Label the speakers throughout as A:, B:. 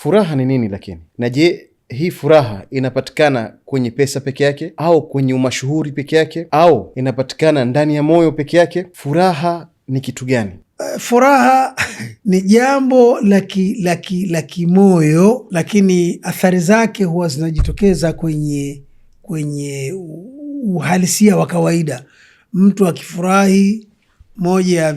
A: Furaha ni nini lakini? Na je, hii furaha inapatikana kwenye pesa peke yake au kwenye umashuhuri peke yake au inapatikana ndani ya moyo peke yake? Furaha ni kitu gani?
B: Furaha ni jambo la kimoyo, lakini athari zake huwa zinajitokeza kwenye uhalisia wa kawaida. Mtu akifurahi, moja ya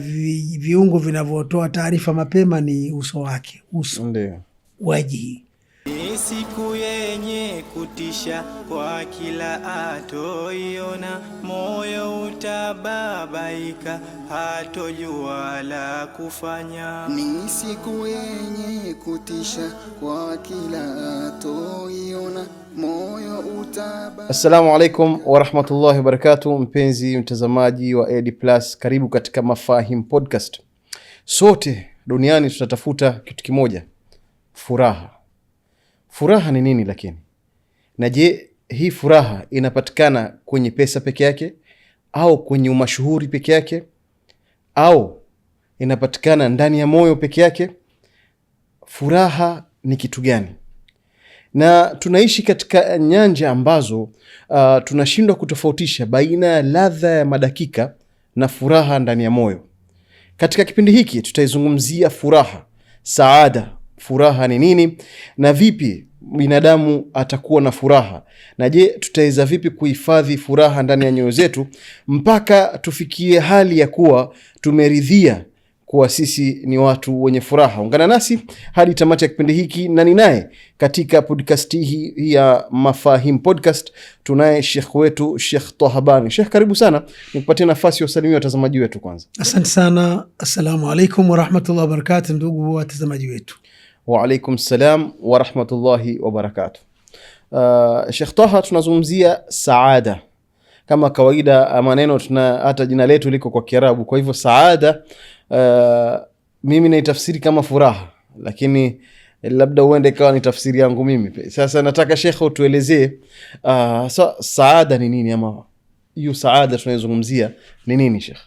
B: viungo vinavyotoa taarifa mapema ni uso wake,
A: Ndio
B: wajihi.
C: Ni siku yenye kutisha kwa kila atoiona, moyo utababaika, hatojua la kufanya.
D: Ni siku yenye kutisha kwa kila atoiona, moyo utababaika.
A: Assalamu alaikum warahmatullahi wabarakatuh. Mpenzi mtazamaji wa AD Plus, karibu katika Mafahim Podcast. Sote duniani tunatafuta kitu kimoja, furaha. Furaha ni nini lakini? Na je, hii furaha inapatikana kwenye pesa peke yake au kwenye umashuhuri peke yake au inapatikana ndani ya moyo peke yake? Furaha ni kitu gani? Na tunaishi katika nyanja ambazo tunashindwa kutofautisha baina ya ladha ya madakika na furaha ndani ya moyo. Katika kipindi hiki tutaizungumzia furaha, saada. Furaha ni nini na vipi binadamu atakuwa na furaha, na je, tutaweza vipi kuhifadhi furaha ndani ya nyoyo zetu mpaka tufikie hali ya kuwa tumeridhia kuwa sisi ni watu wenye furaha. Ungana nasi hadi tamati ya kipindi hiki, na ninaye katika podcast hii ya Mafahim Podcast tunaye Sheikh wetu Sheikh Taha Bani. Sheikh, karibu sana, nikupatie nafasi ya usalimia watazamaji wetu kwanza.
B: Asante sana. Assalamu alaikum warahmatullahi wabarakatuh, ndugu watazamaji wetu.
A: Wa alaikum salam wa rahmatullahi wa barakatuh. Sheikh Taha, tunazungumzia saada. Kama kawaida maneno hata jina letu liko kwa Kiarabu, kwa hivyo saada mimi naitafsiri kama furaha, lakini labda uende kawa ni tafsiri yangu mimi. Sasa nataka Sheikh utuelezee saada ni nini, ama hiyo saada tunayozungumzia ni nini Sheikh?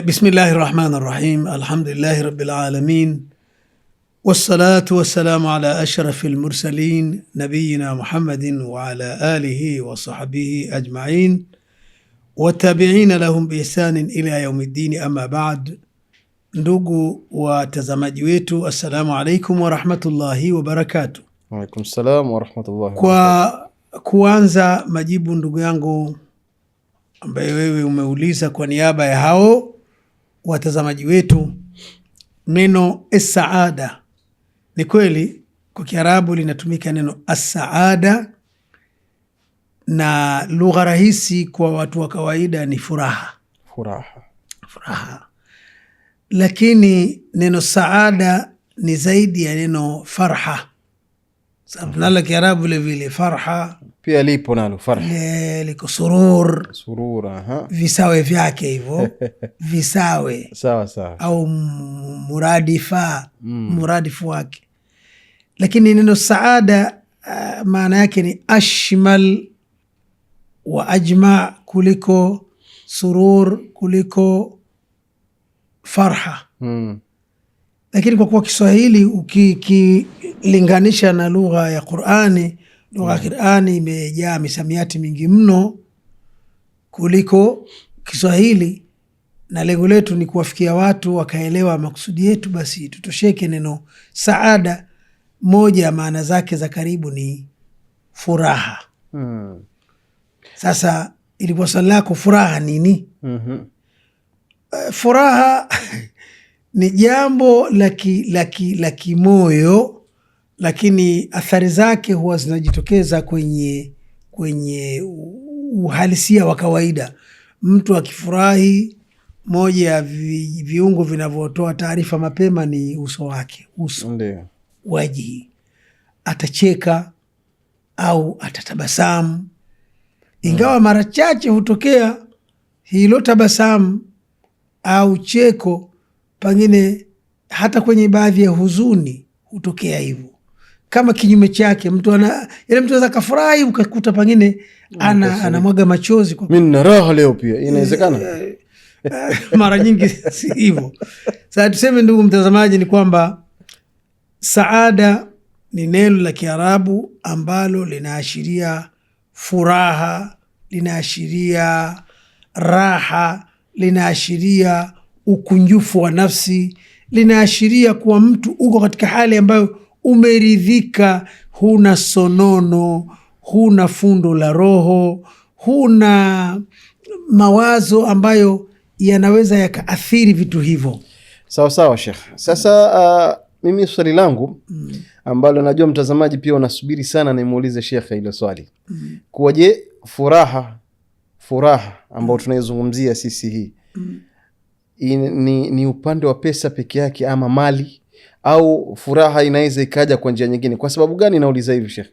B: Bismillahirrahmanirrahim. Alhamdulillahi rabbil alamin. Wassalatu wassalamu ala ashrafil mursalin nabiyina Muhammadin wa ala alihi wa sahbihi ajma'in wa tabi'ina lahum bi ihsanin ila yaumiddin, amma ba'd. Ndugu watazamaji wetu, assalamu alaikum wa rahmatullahi wa barakatuh.
A: Wa alaikum salam wa rahmatullahi wa
B: barakatuh. Kwa kuanza majibu, ndugu yangu ambaye wewe umeuliza kwa niaba ya hao watazamaji wetu, neno as-saada ni kweli kwa Kiarabu linatumika neno as-saada, na lugha rahisi kwa watu wa kawaida ni furaha. Lakini neno saada ni zaidi ya neno farha. Sababu nalo Kiarabu vile vile farha
A: pia lipo, nalo farha
B: liko surur,
A: aha,
B: visawe vyake hivyo visawe
A: sawa
B: au muradifu wake. Lakini neno saada maana yake ni ashmal wa ajma kuliko surur, kuliko farha. Lakini kwa kuwa Kiswahili ukilinganisha na lugha ya Qur'ani, lugha ya Qur'ani imejaa misamiati mingi mno kuliko Kiswahili, na lengo letu ni kuwafikia watu wakaelewa makusudi yetu, basi tutosheke neno saada. Moja ya maana zake za karibu ni furaha. Sasa ilikuwa swali lako, furaha nini? Furaha ni jambo la kimoyo, lakini athari zake huwa zinajitokeza kwenye uhalisia wa kawaida. Mtu akifurahi, moja ya viungo vinavyotoa taarifa mapema ni uso wake,
A: ndio
B: wajihi. Atacheka au atatabasamu, ingawa mara chache hutokea hilo tabasamu au cheko, pengine hata kwenye baadhi ya huzuni hutokea hivyo. Kama kinyume chake, mtu anaweza kafurahi ukakuta pengine anamwaga machozi kwa
A: mimi nina raha leo, pia inawezekana.
B: Mara nyingi si hivyo. Sasa tuseme, ndugu mtazamaji, ni kwamba saada ni neno la Kiarabu ambalo linaashiria furaha, linaashiria raha, linaashiria ukunjufu wa nafsi, linaashiria kuwa mtu uko katika hali ambayo umeridhika, huna sonono, huna fundo la roho, huna mawazo ambayo yanaweza yakaathiri vitu hivyo.
A: Sawa sawa Sheikh. Sasa mimi swali langu ambalo najua mtazamaji pia unasubiri sana nimuulize Sheikh hilo swali. Kuwaje furaha ambayo tunaizungumzia sisi hii ni upande wa pesa peke yake ama mali, au furaha inaweza ikaja kwa njia nyingine? Kwa sababu gani nauliza hivi Sheikh?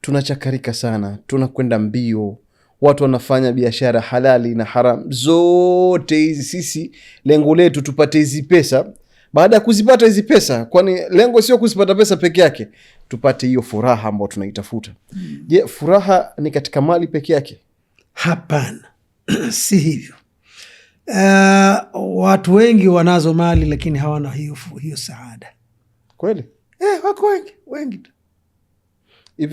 A: Tunachakarika sana, tunakwenda mbio, watu wanafanya biashara halali na haram zote hizi. Sisi lengo letu tupate hizi pesa. Baada ya kuzipata hizi pesa, kwani lengo sio kuzipata pesa peke yake, tupate hiyo furaha ambayo tunaitafuta. Je, furaha ni katika mali peke yake?
B: Hapana. Si hivyo. Watu wengi wanazo mali lakini hawana hiyo saada.
A: Kweli?
B: Wako wengi tu.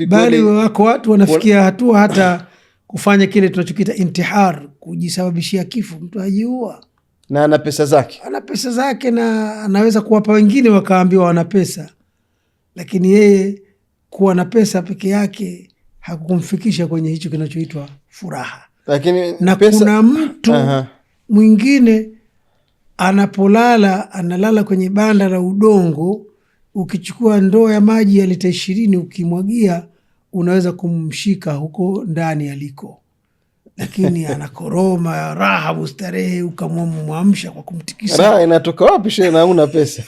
A: Bali
B: wako watu wanafikia hatua hata kufanya kile tunachokiita intihar, kujisababishia kifo. Mtu ajiua
A: na ana pesa zake,
B: na anaweza kuwapa wengine wakaambiwa wana pesa, lakini yeye kuwa na pesa peke yake hakukumfikisha kwenye hicho kinachoitwa furaha.
A: Lakini
B: na pesa... kuna mtu mwingine analala kwenye banda la udongo, ukichukua ndoo ya maji ya lita 20 ukimwagia unaweza kumshika huko ndani aliko, lakini anakoroma raha mustarehe, ukamwamsha kwa kumtikisa.
A: Raha inatoka wapi shehe na una pesa?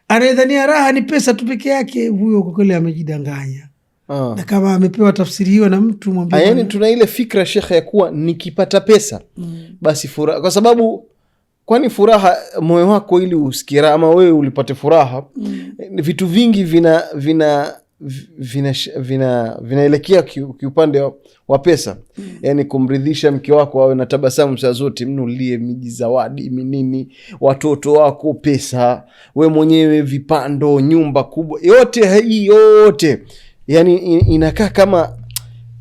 B: Anadhania raha ni pesa tu peke yake. Huyo kwa kweli amejidanganya. Na kama amepewa tafsiri hiyo na mtu mwambie.
A: Yaani tuna ile fikra shekhe ya kuwa nikipata pesa basi furaha, kwa sababu kwani furaha moyo wako ili usikie ama wewe ulipate furaha, vitu vingi vinaelekea kiupande wa pesa. Yani kumridhisha mke wako awe na tabasamu saa zote, mnulie miji zawadi minini, watoto wako pesa, we mwenyewe vipando, nyumba kubwa, yote hii yote yani inakaa kama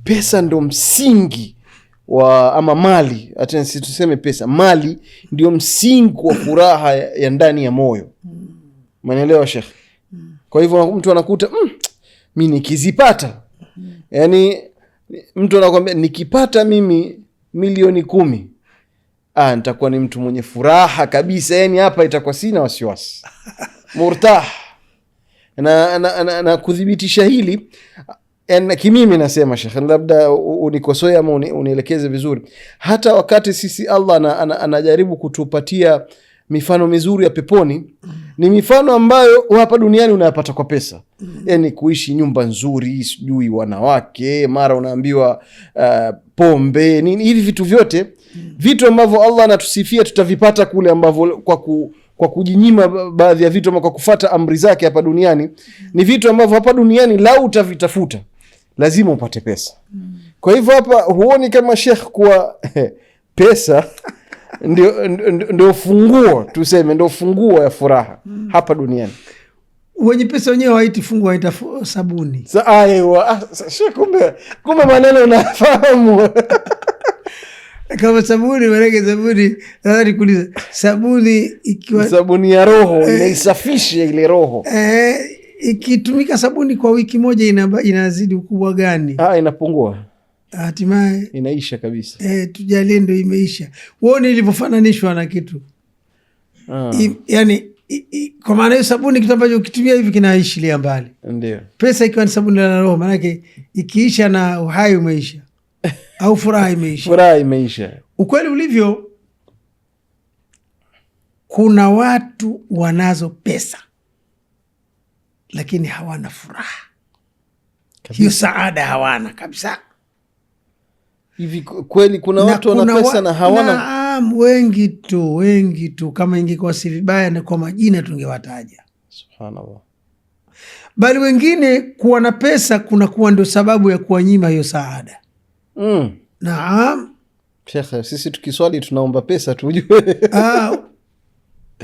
A: pesa ndo msingi wa ama mali, hata si tuseme pesa, mali ndio msingi wa furaha ya ndani ya moyo. Umeelewa Sheikh? Kwa hivyo mtu anakuta mimi nikizipata, yani mtu anakuambia nikipata mimi milioni 10 nitakuwa ni mtu mwenye furaha kabisa, yani hapa itakuwa sina wasiwasi, murtah. Na kudhibitisha hili kimimi nasema Sheikh, labda unikosoe ama unielekeze vizuri, hata wakati sisi Allah anajaribu kutupatia mifano mizuri ya peponi, ni mifano ambayo hapa duniani unayapata kwa pesa. Yani kuishi nyumba nzuri, sijui wanawake, mara unaambiwa pombe, nini, hivi vitu vyote, vitu ambavyo Allah anatusifia tutavipata kule, ambavyo kwa kujinyima baadhi ya vitu ama kwa kufata amri zake hapa duniani, ni vitu ambavyo hapa duniani lau utavitafuta lazima upate pesa. Kwa hivyo hapa huoni kama Sheikh kuwa pesa ndio funguo, tuseme ndio funguo ya furaha hapa duniani?
B: Wenye pesa wenyewe hawaiti funguo, haita sabuni.
A: Kumbe maneno unafahamu.
B: Kama sabuni, manake sabuni, nadhani kuuliza sabuni ikiwa
A: sabuni ya roho, inaisafisha ile roho.
B: Ikitumika sabuni kwa wiki moja inazidi ukubwa gani?
A: Inapungua.
B: Hatimaye
A: inaisha kabisa.
B: Tujalie ndio imeisha. Uone ilivyofananishwa na kitu. Yani kwa maana hiyo sabuni kitu ambacho ukitumia hivi kinaishilia mbali.
A: Ndio.
B: Pesa ikiwa ni sabuni la roho, manake ikiisha na uhai umeisha. Au furaha imeisha.
A: Furaha imeisha.
B: Ukweli ulivyo, kuna watu wanazo pesa lakini hawana furaha. Hiyo saada hawana kabisa.
A: Hivi kweli kuna watu wana pesa na hawana?
B: Naam, wengi tu. Kama ingekuwa si vibaya na kwa majina tungewataja.
A: Subhanallah.
B: Bali wengine kuwa na pesa kunakuwa ndio sababu ya kuwanyima hiyo saada. Naam.
A: Sheikh, sisi tukiswali tunaomba pesa tujue.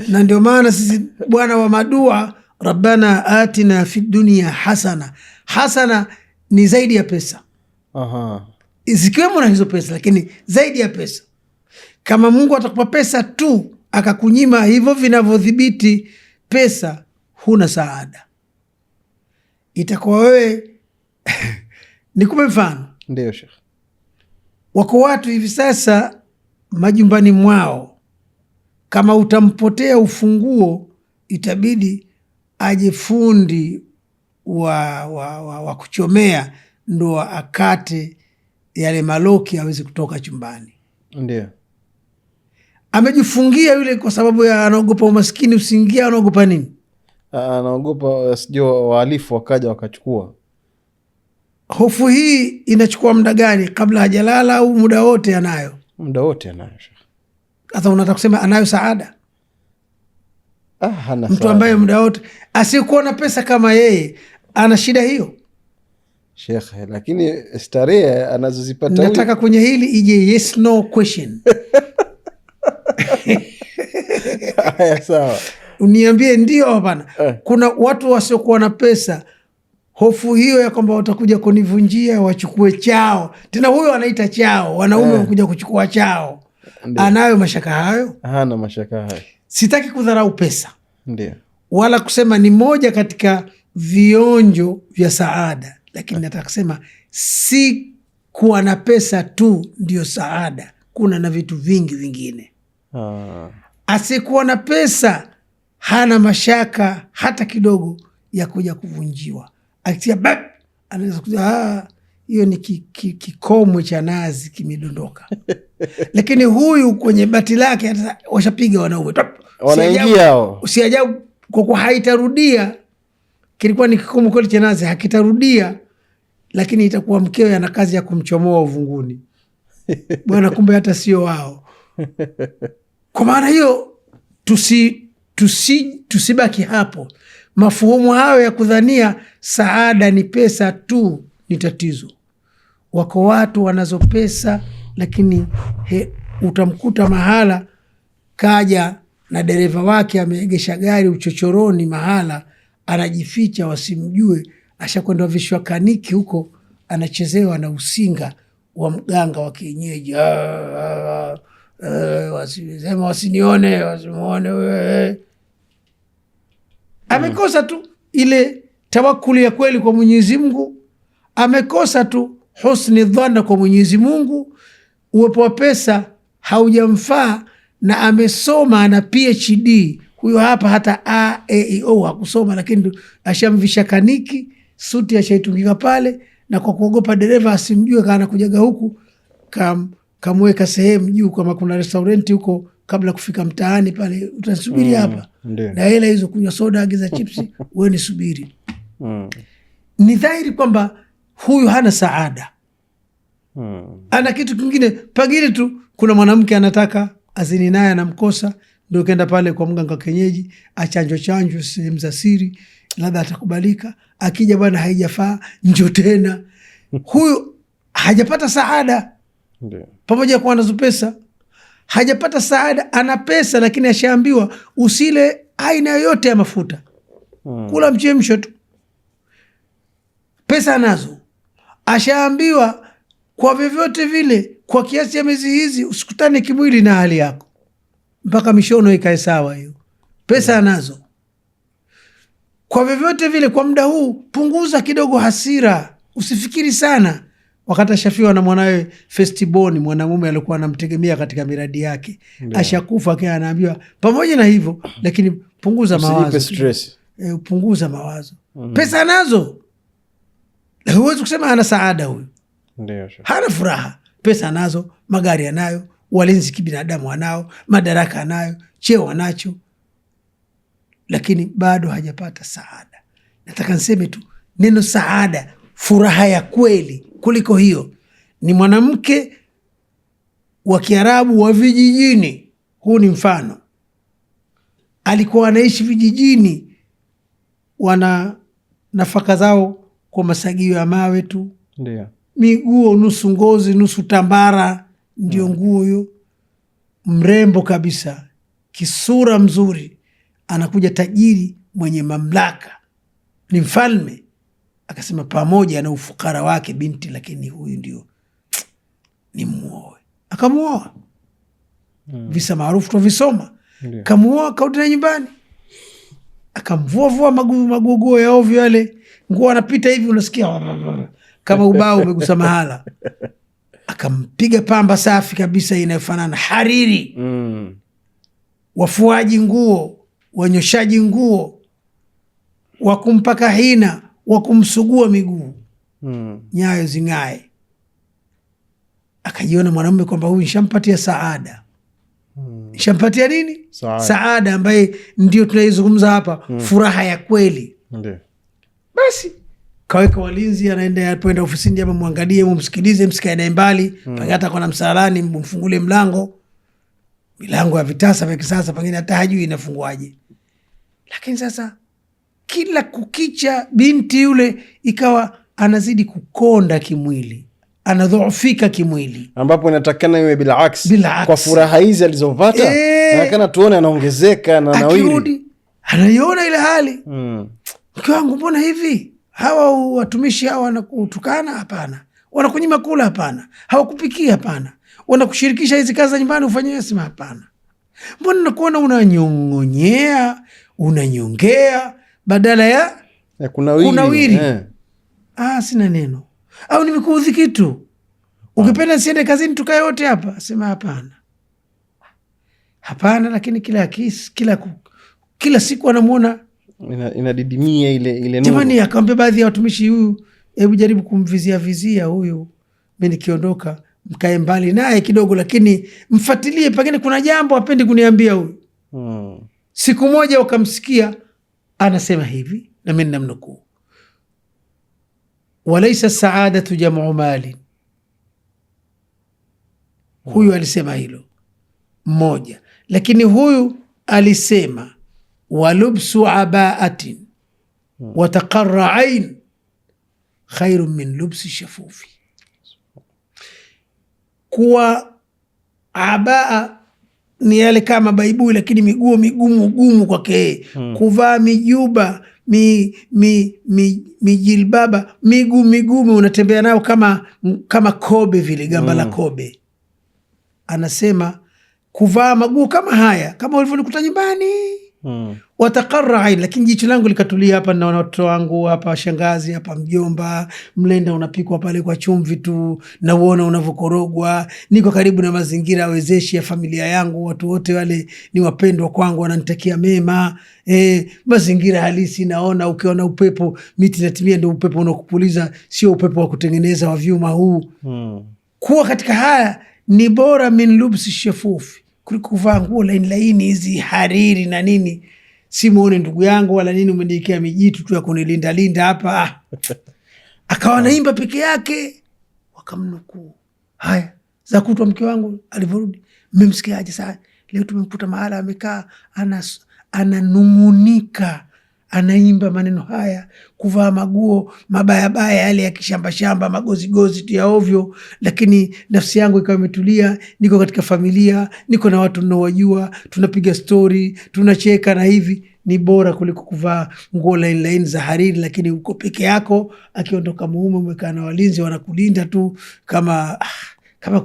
B: Na ndio maana sisi bwana wa madua rabbana atina fi dunia hasana. Hasana ni zaidi ya pesa. Zikiwemo na hizo pesa, lakini zaidi ya pesa. Kama Mungu atakupa pesa tu akakunyima hivyo vinavyodhibiti pesa, huna saada. Itakuwa wewe nikupe mfano.
A: Ndio Sheikh.
B: Wako watu hivi sasa majumbani mwao, kama utampotea ufunguo itabidi aje fundi wa kuchomea ndo akate yale maloki aweze kutoka chumbani.
A: Ndio.
B: Amejifungia yule kwa sababu ya anaogopa umaskini usiingia. Anaogopa nini?
A: Anaogopa sio wahalifu wakaja wakachukua.
B: Hofu hii inachukua muda gani? Kabla hajalala au muda wote anayo?
A: Muda wote anayo.
B: Sasa unataka kusema anayo saada?
A: Hana
B: mtu
A: saada.
B: Ambaye muda wote asiyekuwa na pesa kama yeye ana shida hiyo
A: Sheikh, lakini starehe anazozipata.
B: Nataka kwenye hili ije yes no question.
A: Haya, sawa.
B: Uniambie ndio hapana. Kuna watu wasiokuwa na pesa, hofu hiyo ya kwamba watakuja kunivunjia wachukue chao. Tena huyo anaita chao, wanaume wanakuja kuchukua chao. Ndiyo. Anayo mashaka hayo?
A: Hana mashaka hayo.
B: Sitaki kudharau pesa.
A: Ndio.
B: Wala kusema ni moja katika vionjo vya saada, lakini nataka kusema si kuwa na pesa tu ndio saada. Kuna na vitu vingi vingine. Asikuwa na pesa hana mashaka hata kidogo ya kuja kuvunjiwa. Akitia bak, anaweza kuja hiyo ni kikomwe cha nazi kimedondoka. Lakini huyu kwenye bati lake washapiga wanaume.
A: Wanaingia hao.
B: Usiajabu kwa kuwa haitarudia. Kilikuwa ni kikomwe kweli cha nazi, hakitarudia, lakini itakuwa mkewe ana kazi ya kumchomoa uvunguni. Bwana, kumbe hata sio wao. Kwa maana hiyo tusibaki hapo. Mafuhumu hayo ya kudhania saada ni pesa tu ni tatizo. Wako watu wanazo pesa, lakini utamkuta mahala kaja na dereva wake ameegesha gari uchochoroni mahala, anajificha wasimjue, ashakwenda vishwa kaniki huko, anachezewa na usinga wa mganga wa kienyeji. Wasisema wasinione, wasimuone wewe. Amekosa tu ile tawakuli ya kweli kwa Mwenyezi Mungu, amekosa tu husni dhanna kwa Mwenyezi Mungu. Uwepo wa pesa haujamfaa, na amesoma na PhD. Huyo hapa hata AEO hakusoma, lakini ashamvisha kaniki, suti ashaitungika pale, na kwa kuogopa dereva asimjue kana kujaga huku kamweka sehemu juu, kama kuna restaurant huko kabla kufika mtaani pale, utasubiri hapa na hela hizo, kunywa soda, agiza chipsi, wewe nisubiri. Ni dhahiri kwamba huyu hana saada. Ana kitu kingine pagili tu. Kuna mwanamke anataka azini naye, anamkosa, ndio kenda pale kwa mganga kienyeji, chanjo sehemu za siri, labda atakubalika. Akija bwana haijafaa, njoo tena. Huyu hajapata saada. Pamoja kuwa anazo pesa, hajapata saada. Ana pesa lakini ashaambiwa usile aina yoyote ya mafuta, kula mchemsho tu. Pesa anazo, ashaambiwa kwa vyovyote vile, kwa kiasi ya miezi hizi usikutane kimwili na hali yako mpaka mishono ikae sawa. Hiyo pesa anazo. Kwa vyovyote vile, kwa muda huu punguza kidogo hasira, usifikiri sana. Wakati ashafiwa na mwanawe Festiboni, mwanamume alikuwa anamtegemea katika miradi yake, ashakufa, kia anaambiwa pamoja na hivyo, lakini punguza mawazo, punguza mawazo. Pesa anazo, huwezi kusema ana saada huyu. Hana furaha. Pesa anazo, magari anayo, walinzi kibinadamu anao, madaraka anayo, cheo anacho, lakini bado hajapata saada. Nataka niseme tu neno saada, furaha ya kweli kuliko hiyo, ni mwanamke wa Kiarabu wa vijijini. Huu ni mfano. Alikuwa anaishi vijijini, wana nafaka zao kwa masagio ya mawe tu.
A: Ndio.
B: Miguo nusu ngozi nusu tambara, ndio nguo hiyo. Mrembo kabisa, kisura mzuri. Anakuja tajiri mwenye mamlaka, ni mfalme. Akasema pamoja na ufukara wake binti, lakini huyu ndio ni muoe. Akamuoa. Visa maarufu tuvisoma. Kamuoa, kaudi na nyumbani, akamvuavua maguguo ya ovyo yale, nguo anapita hivi unasikia kama ubao umegusa mahala. Akampiga pamba safi kabisa inayofanana hariri. Wafuaji nguo, wanyoshaji nguo, wakumpaka hina, wakumsugua miguu, nyayo zing'ae. Akajiona mwanamume kwamba huyu nishampatia saada. Nishampatia nini? Saada ambaye ndio tunaizungumza hapa, furaha ya kweli. Basi kaweka walinzi, anaenda apoenda ofisini, hapa muangalie, mumsikilize, msikae naye mbali, pengine hata kwa msalani, mfungulie mlango. Milango ya vitasa vya kisasa pengine hata hajui inafunguaje. Lakini sasa kila kukicha binti yule ikawa anazidi kukonda kimwili, anadhoofika kimwili,
A: ambapo inatakana iwe bila aksi. Kwa furaha hizi alizopata nakana tuone anaongezeka na nawiri.
B: Akirudi anaiona ile hali. Mke wangu mbona hivi? Hawa watumishi hawa wanakutukana? Hapana. Wanakunyima kula? Hapana. Hawakupikia? Hapana. Wanakushirikisha hizi kazi za nyumbani ufanye? Sema hapana. Mbona nakuona unanyongonyea, unanyongea badala ya kunawiri? Sina neno. Au nimekuudhi kitu? Ukipenda siende kazini tukae wote hapa? Sema hapana. Hapana, lakini kila siku anamuona
A: inadidimia ile nuru.
B: Jamani, akamwambia baadhi ya watumishi, huyu hebu jaribu kumvizia huyu, mimi nikiondoka mkae mbali naye kidogo, lakini mfuatilie, pengine kuna jambo apendi kuniambia huyu. Siku moja wakamsikia anasema hivi, na mimi namnukuu: walaisa saadatu jamu mali. Huyu alisema hilo mmoja, lakini huyu alisema walubsu abaatin wataqarra ain khairu min lubsi shafufi. Kuwa abaa ni yale kama baibui, lakini miguo migumu kwake. Kuvaa mijuba mijilbaba migumu, unatembea nao kama kobe vile, gamba la kobe. Anasema kuvaa maguo kama haya, kama ulivyonikuta nyumbani. Wataqarra ain, lakini jicho langu likatulia hapa, na watoto wangu hapa, shangazi hapa, mjomba, mlenda unapikwa pale kwa chumvi tu, na uona unavyokorogwa. Niko karibu na mazingira wezeshi ya familia yangu, watu wote wale ni wapendwa kwangu, wananitakia mema. Mazingira halisi naona, ukiona upepo, miti natimia, ndio upepo unakupuliza, sio upepo wa kutengeneza wa vyuma huu. Kuwa katika haya ni bora min lubsi shafufi, kuliko kuvaa nguo laini hizi hariri na nini. Simuone ndugu yangu wala nini, umeniwekea mijitu tu ya kunilinda hapa. Akawa naimba peke yake. Wakamnukuu. Haya, za kutwa mke wangu alivyorudi, mmemsikiaje sasa? Leo tumemkuta mahala amekaa ananung'unika, anaimba maneno haya, kuvaa maguo mabaya yale ya kishamba, magozigozi tu ya ovyo, lakini nafsi yangu ikawa imetulia, niko katika familia, niko na watu ninaowajua, tunapiga stori, tunacheka na hivi. Ni bora kuliko kuvaa nguo laini za hariri, lakini uko peke yako. Akiondoka muume, umekaa na walinzi wanakulinda tu kama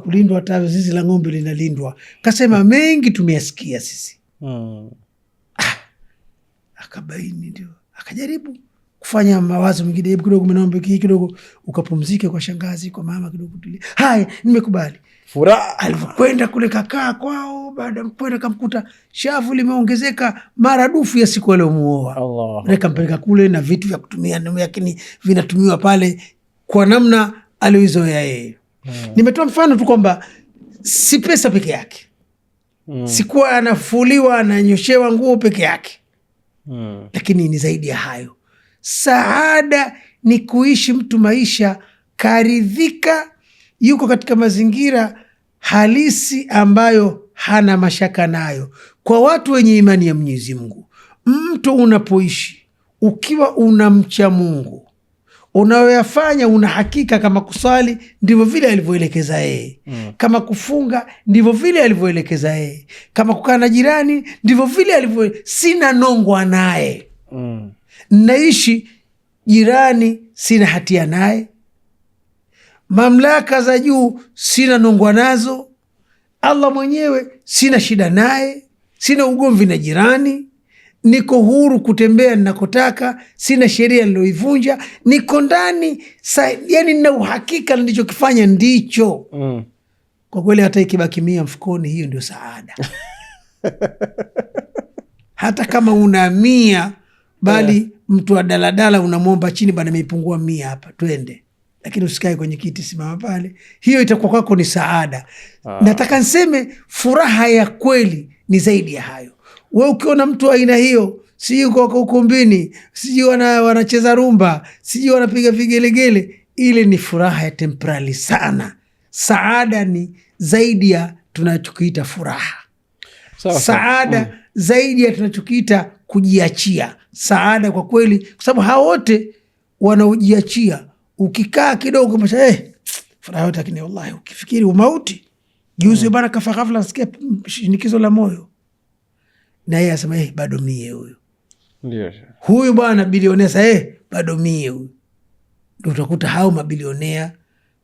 B: kulindwa hata zizi la ng'ombe linalindwa. Kasema mengi tumeyasikia sisi. Akabaini, ndio akajaribu kufanya mawazo mengine, hebu kidogo mnaomba kidogo ukapumzike kwa shangazi, kwa mama kidogo tulia. Haya, nimekubali.
A: Furaha
B: alivyokwenda kule kakaa kwao, baada ya kwenda kamkuta shavu limeongezeka maradufu ya siku aliyomuoa. Allah. Kampeleka kule na vitu vya kutumia, lakini vinatumiwa pale kwa namna aliyoizoea yeye. Nimetoa mfano tu kwamba si pesa peke yake. Sikuwa anafuliwa, ananyoshewa nguo peke yake. Lakini ni zaidi ya hayo. Saada ni kuishi mtu maisha karidhika, yuko katika mazingira halisi ambayo hana mashaka nayo. Kwa watu wenye imani ya Mwenyezi Mungu, mtu unapoishi ukiwa unamcha Mungu, unayoyafanya una hakika, kama kusali ndivyo vile alivyoelekeza yeye, kama kufunga ndivyo vile alivyoelekeza yeye, kama kukaa na jirani ndivyo vile sina nongwa naye. Naishi jirani sina hatia naye, mamlaka za juu sina nongwa nazo, Allah mwenyewe sina shida naye, sina ugomvi na jirani, niko huru kutembea ninakotaka, sina sheria niloivunja, niko ndani yani nina uhakika nilichokifanya ndicho. Kwa kweli hata ikibaki 100 mfukoni, hiyo ndio saada. Hata kama una 100 bali mtu wa daladala unamwomba chini, bana imepungua 100 hapa, twende, lakini usikae kwenye kiti, simama pale, hiyo itakuwa kwako ni saada. Nataka niseme furaha ya kweli ni zaidi ya hayo. We ukiona mtu aina hiyo, sijui kwa ukumbini, sijui wanacheza rumba, sijui wanapiga vigelegele, ile ni furaha ya temporary sana. Saada ni zaidi ya tunachokiita furaha. Saada zaidi ya tunachokiita kujiachia. Saada kwa kweli, kwa sababu hao wote wanaojiachia, ukikaa kidogo masha furaha yote, lakini wallahi ukifikiri umauti. Juzi bana kafa ghafla, nasikia shinikizo la moyo, na yeye asema bado mie huyu.
A: Ndio.
B: Huyu bwana bilionea sasa bado mie huyu. Ndio utakuta hao mabilionea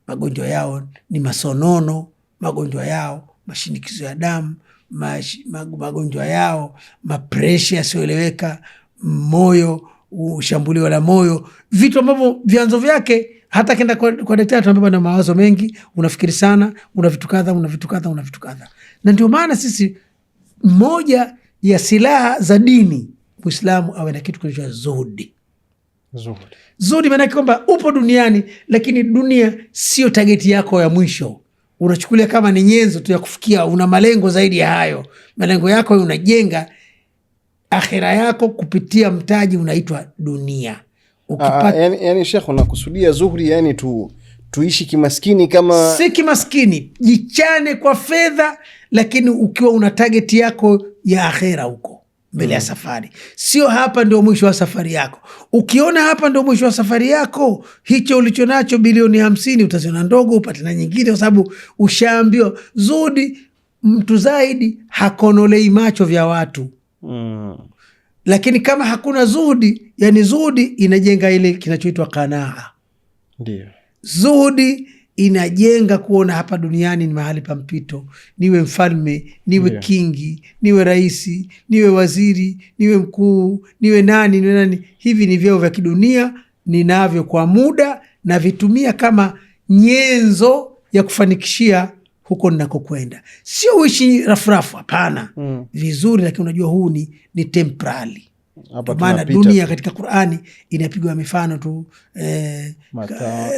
B: magonjwa yao ni masonono, magonjwa yao mashinikizo ya damu, magonjwa yao mapresha yasiyoeleweka, moyo, shambulio la moyo, vitu ambavyo vyanzo vyake hata kenda kwa daktari tunaambia na mawazo mengi, unafikiri sana, una vitu kadha. Na ndio maana sisi, moja ya silaha za dini, Muislamu awe na kitu kinachoitwa zuhudi. Zuhudi maana kwamba upo duniani, lakini dunia sio tageti yako ya mwisho. Unachukulia kama ni nyenzo tu ya kufikia, una malengo zaidi ya hayo. Malengo yako unajenga akhira yako kupitia mtaji unaitwa dunia.
A: Yani Sheikh, unakusudia zuhuri yani tuishi kimaskini kama... Si
B: kimaskini, jichane kwa fedha, lakini ukiwa una target yako ya akhira huko mbele ya safari. Sio hapa ndio mwisho wa safari yako. Ukiona hapa ndio mwisho wa safari yako, hicho ulicho nacho bilioni 50 utaziona ndogo, upate na nyingine, kwa sababu ushaambiwa zudi mtu zaidi hakonolei macho vya watu. Lakini kama hakuna zuhudi, yani zuhudi inajenga ile kinachoitwa kanaa.
A: Ndio.
B: Zuhudi inajenga kuona hapa duniani ni mahali pa mpito, niwe mfalme, niwe kingi, niwe raisi, niwe waziri, niwe mkuu, niwe nani. Hivi ni vyeo vya kidunia, ninavyo kwa muda, na vitumia kama nyenzo ya kufanikishia huko ninakokwenda. Sio uishi rafurafu, hapana. Vizuri, lakini unajua huu ni temporary. Maana dunia katika Qur'ani inapigwa mifano tu,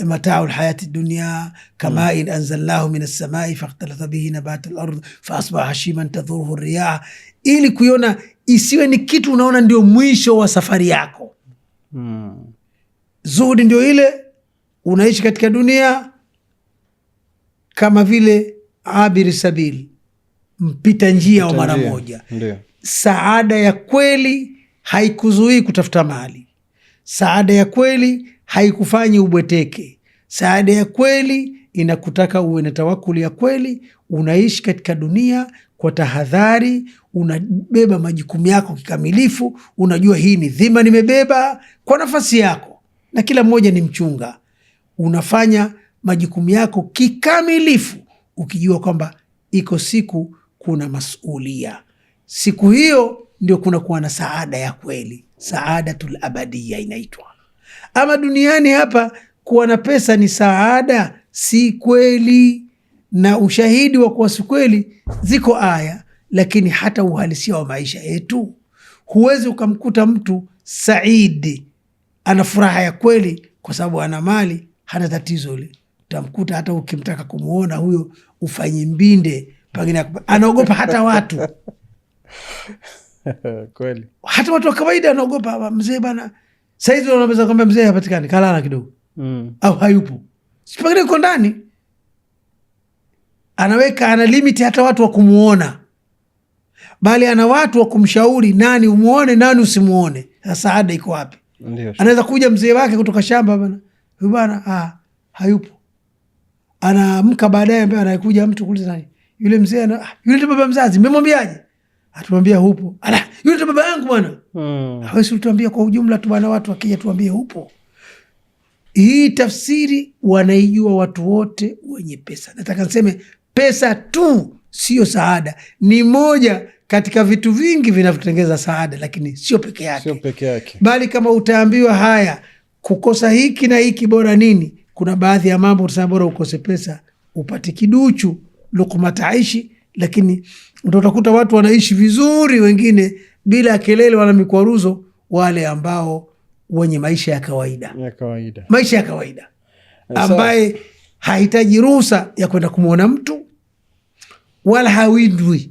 B: mataul hayati dunia kama in anzalnahu minas samai fakhtalata bihi nabatul ardh faasbaha hashiman tadhuruhu riyah, ili kuiona isiwe ni kitu unaona ndio mwisho wa safari yako. Zuhudi ndio ile unaishi katika dunia kama vile abiri sabili, mpita njia wa mara moja. Saada ya kweli haikuzuii kutafuta mali. Saada ya kweli haikufanyi ubweteke. Saada ya kweli inakutaka uwe na tawakuli ya kweli, unaishi katika dunia kwa tahadhari, unabeba majukumu yako kikamilifu, unajua hii ni dhima nimebeba kwa nafasi yako, na kila mmoja ni mchunga. Unafanya majukumu yako kikamilifu ukijua kwamba iko siku kuna masulia. Siku hiyo ndio kuna kuwa na saada ya kweli, saadatul abadiya inaitwa. Ama duniani hapa kuwa na pesa ni saada, si kweli. Na ushahidi wa kuwa si kweli ziko aya, lakini hata uhalisia wa maisha yetu, huwezi ukamkuta mtu saidi ana furaha ya kweli kwa sababu ana mali, hana tatizo ile. Utamkuta hata ukimtaka kumuona huyo ufanye mbinde, pengine anaogopa hata watu.
A: Kweli.
B: Hata watu wa kawaida anaogopa, mzee bana. Saizi unaweza kwamba mzee hapatikani, kalala kidogo. Au hayupo. Sipengine yuko ndani. Ana limit hata watu wa kumuona. Bali ana watu wa kumshauri nani umuone, nani usimuone. Saada iko wapi? Anaweza kuja mzee wake kutoka shamba bana. Huyu bana hayupo. Anaamka baadaye ambaye anakuja mtu kuuliza nani? Yule mzee yule ndio baba mzazi, mmemwambiaje? atuambia hupo. Ala, yule ndo baba yangu bwana. Hawezi kutuambia kwa ujumla tu bwana, watu wakija tuambie hupo. Hii tafsiri wanaijua watu wote wenye pesa. Nataka niseme pesa tu sio saada, ni moja katika vitu vingi vinavyotengeza saada, lakini sio peke yake. Bali kama utaambiwa haya, kukosa hiki na hiki bora nini, kuna baadhi ya mambo utasema bora ukose pesa upate kiduchu luqmata aishi, lakini ndio utakuta watu wanaishi vizuri, wengine bila kelele wala mikwaruzo, wale ambao wenye maisha ya kawaida. Maisha ya kawaida ambaye hahitaji ruhusa ya kwenda kumwona mtu wala hawindwi.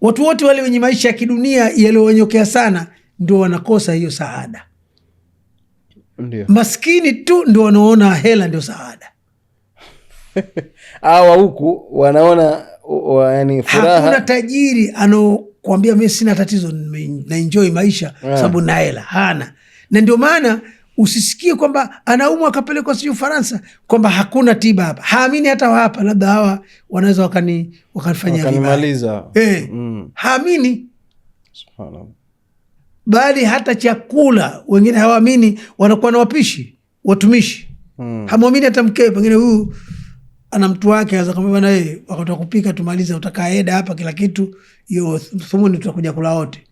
B: Watu wote wale wenye maisha ya kidunia yaliyonyokea sana ndio wanakosa hiyo saada.
A: Ndiyo.
B: Maskini tu ndio wanaona hela ndio saada.
A: Hawa huku wanaona yani furaha.
B: Hakuna tajiri anokuambia mimi sina tatizo na enjoy maisha sababu na hela hana. Na ndio maana usisikie kwamba anaumwa akapelekwa sio Ufaransa kwamba hakuna tiba hapa. Haamini hata hapa labda hawa wanaweza wakanifanyia
A: wakanimaliza.
B: Haamini.
A: Subhanallah.
B: Bali hata chakula wengine hawaamini, wanakuwa na wapishi, watumishi. Hamwamini hata mkewe, pengine huyu ana mtu wake anaweza kumwambia bwana wewe wakati wa kupika tumalize, utakaeda hapa kila kitu, hiyo thumuni tutakuja kula wote.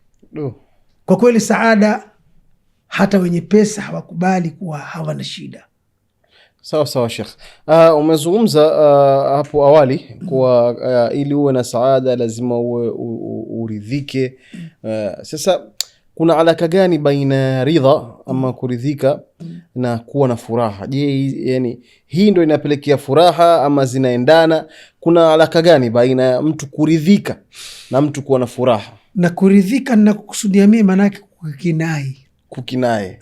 B: Kwa kweli saada hata wenye pesa hawakubali kuwa hawana shida.
A: Sawa Sheikh. Umezungumza hapo awali kwa ili uwe na saada lazima uwe uridhike. Sasa kuna alaka gani baina ridha ama kuridhika na kuwa na furaha? Je, yani hii ndio inapelekea furaha ama zinaendana? Kuna alaka gani baina ya mtu kuridhika na mtu kuwa na furaha?
B: Na kuridhika na kukusudia mimi maana yake kukinai.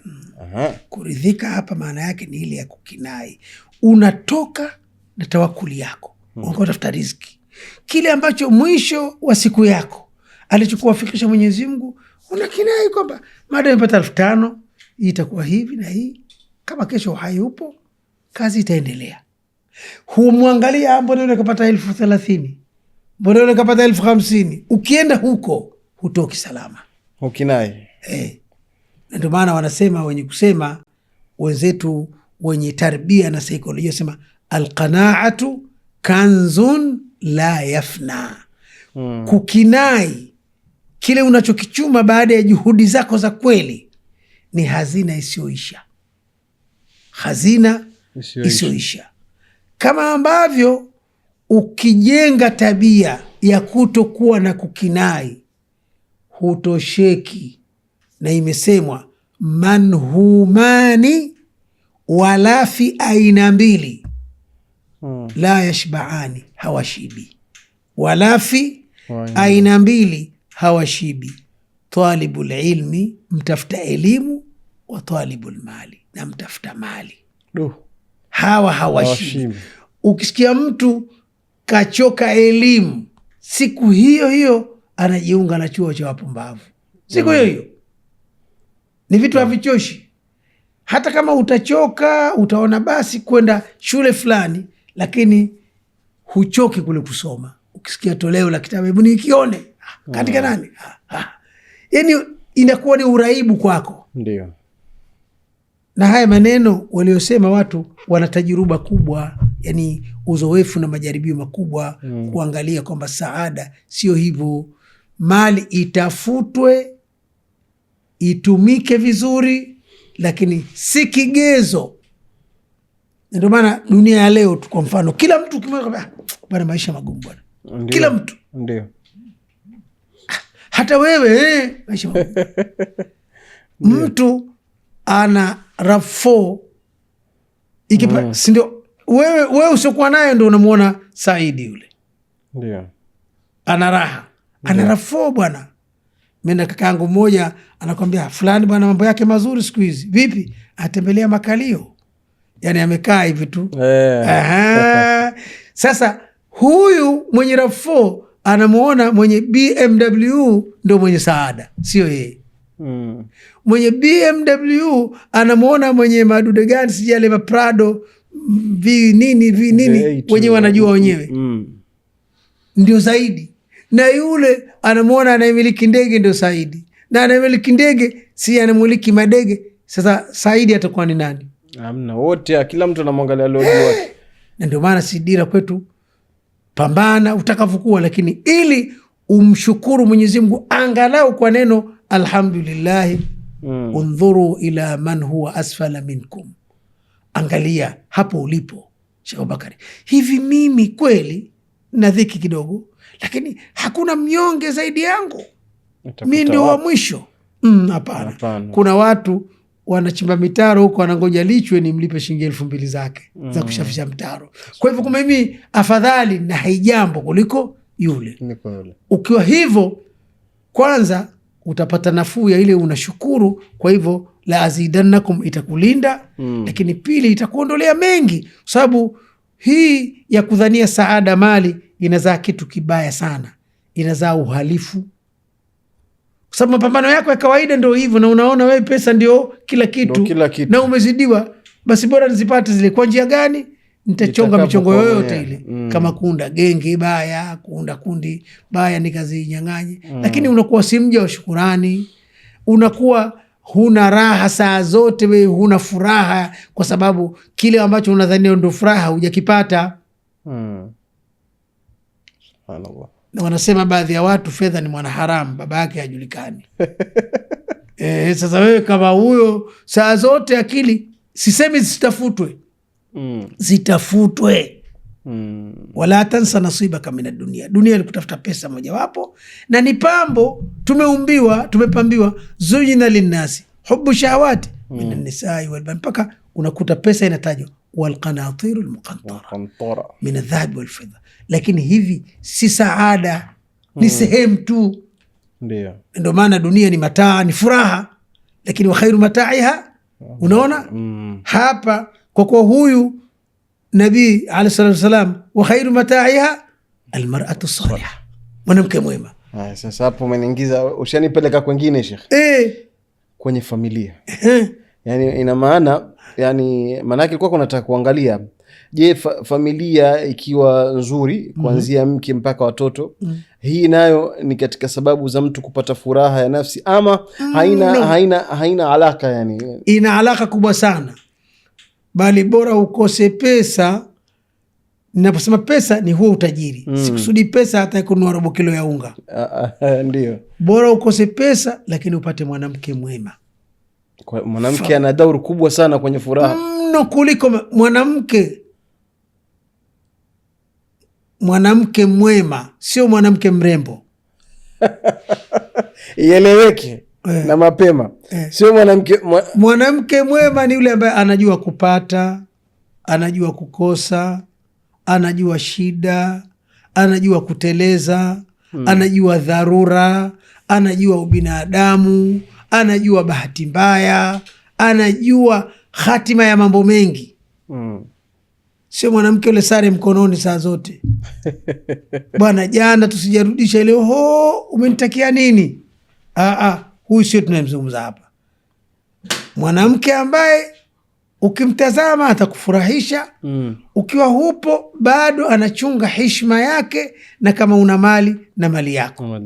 B: Kuridhika hapa maana yake ni ile ya kukinai. Unatoka na tawakuli yako. Unatafuta riziki. Kile ambacho mwisho wa siku yako alichokuwafikisha Mwenyezi Mungu, unakinai kwamba maada nimepata 5,000, hii itakuwa hivi na hii. Kama kesho uhai upo, kazi itaendelea. Humwangalia mbona yule kapata 30,000, mbona yule kapata 50,000. Ukienda huko hutoki salama.
A: Ukinai.
B: Ndio maana wanasema wenye kusema wenzetu wenye tarbia na saikolojia sema alqanaatu kanzun la yafna. Kukinai kile unachokichuma baada ya juhudi zako za kweli ni hazina isiyoisha. Hazina isiyoisha. Kama ambavyo ukijenga tabia ya kutokuwa na kukinai hutosheki. Na imesemwa manhumani wala fi aina mbili la yashbaani, hawashibi. Wala fi aina mbili hawashibi. Talibul ilmi, mtafuta elimu, wa talibul mali, na mtafuta mali. Hawa hawashibi. Ukisikia mtu kachoka elimu, siku hiyo hiyo anajiunga na chuo cha wapumbavu. Siku hiyo hiyo. Ni vitu havichoshi. Hata kama utachoka, utaona basi kwenda shule fulani, lakini huchoki kule kusoma. Ukisikia toleo la kitabu, hebu nikione katika nani? Yani inakuwa ni uraibu kwako.
A: Ndio.
B: Na haya maneno waliosema watu wana tajiriba kubwa, yani uzoefu na majaribio makubwa kuangalia kwamba saada sio hivyo. Mali itafutwe, itumike vizuri, lakini si kigezo. Ndio maana dunia ya leo kwa mfano, kila mtu kimwambia bwana maisha magumu bwana. Kila mtu.
A: Ndio.
B: Hata wewe maisha magumu. Mtu ana RAV4 ikipa, si ndio? Wewe usiokuwa naye ndio unamuona Saidi yule.
A: Ndio. Ana
B: raha. Ana RAV4 bwana. Mimi na kaka yangu mmoja anakwambia fulani bwana mambo yake mazuri siku hizi. Vipi? Atembelea makalio. Yani amekaa hivi tu. Sasa huyu mwenye RAV4 anamuona mwenye BMW ndio mwenye saada, sio yeye. Mwenye BMW anamuona mwenye madude gani sijale maprado vi nini wenyewe wanajua wenyewe. Ndio zaidi. na yule anamuona anayemiliki ndege ndio Saidi, na anayemiliki ndege si anamiliki madege. Sasa Saidi atakuwa ni nani?
A: Hamna, wote kila mtu anamwangalia lodi wake.
B: Na ndio maana si dira kwetu, pambana utakavyokuwa, lakini ili umshukuru Mwenyezi Mungu angalau kwa neno alhamdulillah. Undhuru ila man huwa asfala minkum, angalia hapo ulipo Sheikh Abubakari. Hivi mimi kweli na dhiki kidogo, lakini hakuna mnyonge zaidi yangu, mimi ndio wa mwisho? Hapana. Kuna watu wanachimba mitaro huko, wanangoja lichwe ni mlipe shilingi 2,000 zake za kushafisha mtaro. Kwa hivyo kama mimi afadhali na haijambo kuliko yule. Ukiwa hivyo, kwanza utapata nafuu ya ile unashukuru. Kwa hivyo la azidannakum itakulinda, lakini pili itakuondolea mengi, kwa sababu hii ya kudhania saada mali inazaa kitu kibaya sana, inazaa uhalifu. Kwa sababu mapambano yako ya kawaida ndio hivyo, na unaona wewe pesa ndio kila kitu, na umezidiwa, basi bora nizipate zile. Kwa njia gani? Nitachonga michongo yoyote ile, kama kuunda genge baya, kuunda kundi baya nikazinyang'anye. Lakini unakuwa si mja wa shukurani, unakuwa huna raha saa zote, wewe huna furaha, kwa sababu kile ambacho unadhania ndio furaha hujakipata.
A: Subhanallah.
B: Na wanasema baadhi ya watu fedha ni mwanaharamu, baba yake hajulikani. Sasa wewe kama huyo saa zote akili, sisemi zitafutwe, zitafutwe. Wala tansa nasibaka mina dunia. Dunia ni kutafuta pesa mojawapo, na ni pambo. Tumepambiwa zujina linnasi hubu shahawati minan nisai wal ban, mpaka unakuta pesa inatajwa walqanatiru almuqantara min adh-dhahab wal fidda. Lakini hivi si saada, ni sehemu tu. Ndio maana dunia ni mataa, ni furaha, lakini wa khairu mataiha. Unaona hapa, kwa kuwa huyu Nabii alayhi salatu wasalam, wa khairu mataiha almar'atu salihah, mwanamke mwema.
A: Sasa hapo umeniingiza, ushanipeleka kwingine Sheikh, kwenye familia. Yani ina maana, yani maanake ilikuwa kunataka kuangalia, je, familia ikiwa nzuri kuanzia mke mpaka watoto, hii nayo ni katika sababu za mtu kupata furaha ya nafsi, ama haina alaka? Yani
B: ina alaka kubwa sana, bali bora ukose pesa. Ninaposema pesa ni huo utajiri, sikusudi pesa hata kununua robo kilo ya unga.
A: Ndio,
B: bora ukose pesa lakini upate mwanamke mwema.
A: Mwanamke ana dauri kubwa sana kwenye furaha
B: mno kuliko mwanamke mwema, sio mwanamke mrembo.
A: Ieleweke na mapema. Sio
B: mwanamke mwema ni yule ambaye anajua kupata, anajua kukosa, anajua shida, anajua kuteleza, anajua dharura, anajua ubinadamu, anajua bahati mbaya, anajua hatima ya mambo mengi. Sio mwanamke ule sare mkononi saa zote. Bwana, jana tusijarudisha ile, umenitakia nini? Huyu sio tunayemzungumza hapa. Mwanamke ambaye ukimtazama atakufurahisha, ukiwa hupo bado anachunga heshima yake, na kama una mali na mali yako.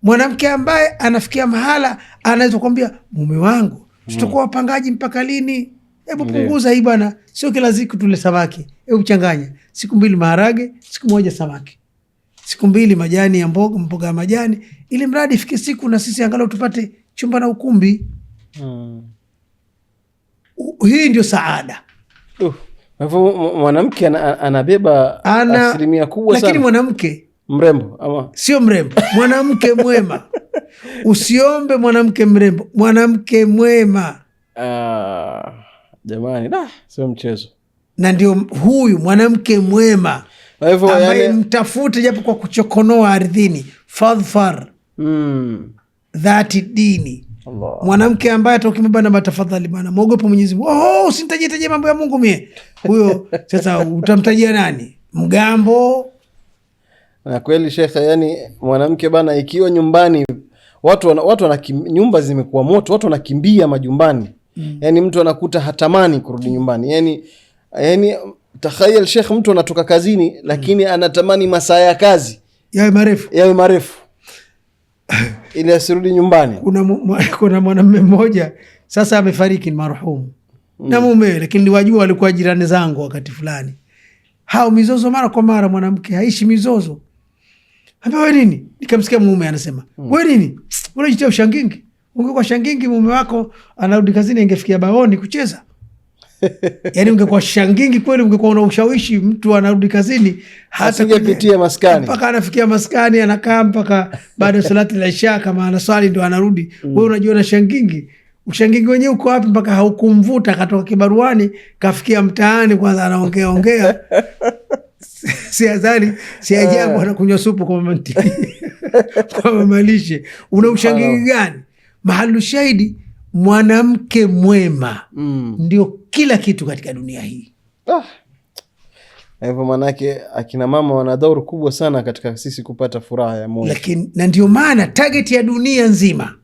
B: Mwanamke ambaye anafikia mahala anaweza kuambia, mume wangu, tutakuwa wapangaji mpaka lini? Hebu punguza hii bwana, sio kila siku tule samaki. Hebu changanya, siku 2 maharage, siku 1 samaki, siku 2 majani ya mboga ya majani, ili mradi ifike siku na sisi angalau tupate chumba na ukumbi. Hii ndio saada.
A: Mwanamke anabeba asilimia kubwa sana.
B: Lakini mwanamke
A: mrembo, ama
B: sio mrembo, mwanamke mwema. Usiombe mwanamke mrembo, mwanamke mwema.
A: Jamani, sio mchezo.
B: Na ndio huyu mwanamke mwema ambaye mtafute japo kwa kuchokonoa ardhini. Fadhfar dhati dini. Mwanamke ambaye hata ukimwambia na tafadhali bana, muogope Mwenyezi Mungu, usinitajie mambo ya Mungu mie. Huyo sasa utamtajia nani? Mgambo.
A: Na kweli Sheikh, yani mwanamke bana, ikiwa nyumbani watu nyumba zimekuwa moto, watu wanakimbia majumbani. Yani mtu anakuta hatamani kurudi nyumbani. Yani takhayal Sheikh, mtu anatoka kazini lakini anatamani masaa ya kazi
B: yawe
A: marefu ili asirudi nyumbani.
B: Kuna mwanamume mmoja sasa amefariki, ni marhumu na mume, lakini niwajua walikuwa jirani zangu wakati fulani. Hao mizozo mara kwa mara, mwanamke haishi mizozo. Wewe nini? Nikamsikia mume anasema, wewe nini? Unajitia ushangingi. Ungekuwa shangingi mume wako anarudi kazini ingefikia baoni kucheza. Yaani ungekuwa shangingi kweli, ungekuwa una ushawishi, mtu anarudi kazini hata
A: ingepitia maskani.
B: Mpaka anafikia maskani, anakaa mpaka baada ya salati la Isha kama anaswali ndio anarudi. Wewe unajiona shangingi. Ushangingi wenyewe uko wapi mpaka haukumvuta katoka kibaruani kafikia mtaani kwanza anaongea. Si ajabu anakunywa supu kwa mamanti. Kwa mamalishe. Una ushangingi gani? Mahali shahidi, mwanamke mwema ndio kila kitu katika dunia hii.
A: Hivyo manake akina mama wana dhauru kubwa sana katika sisi kupata furaha ya moyo.
B: Lakini na ndio maana target ya dunia nzima,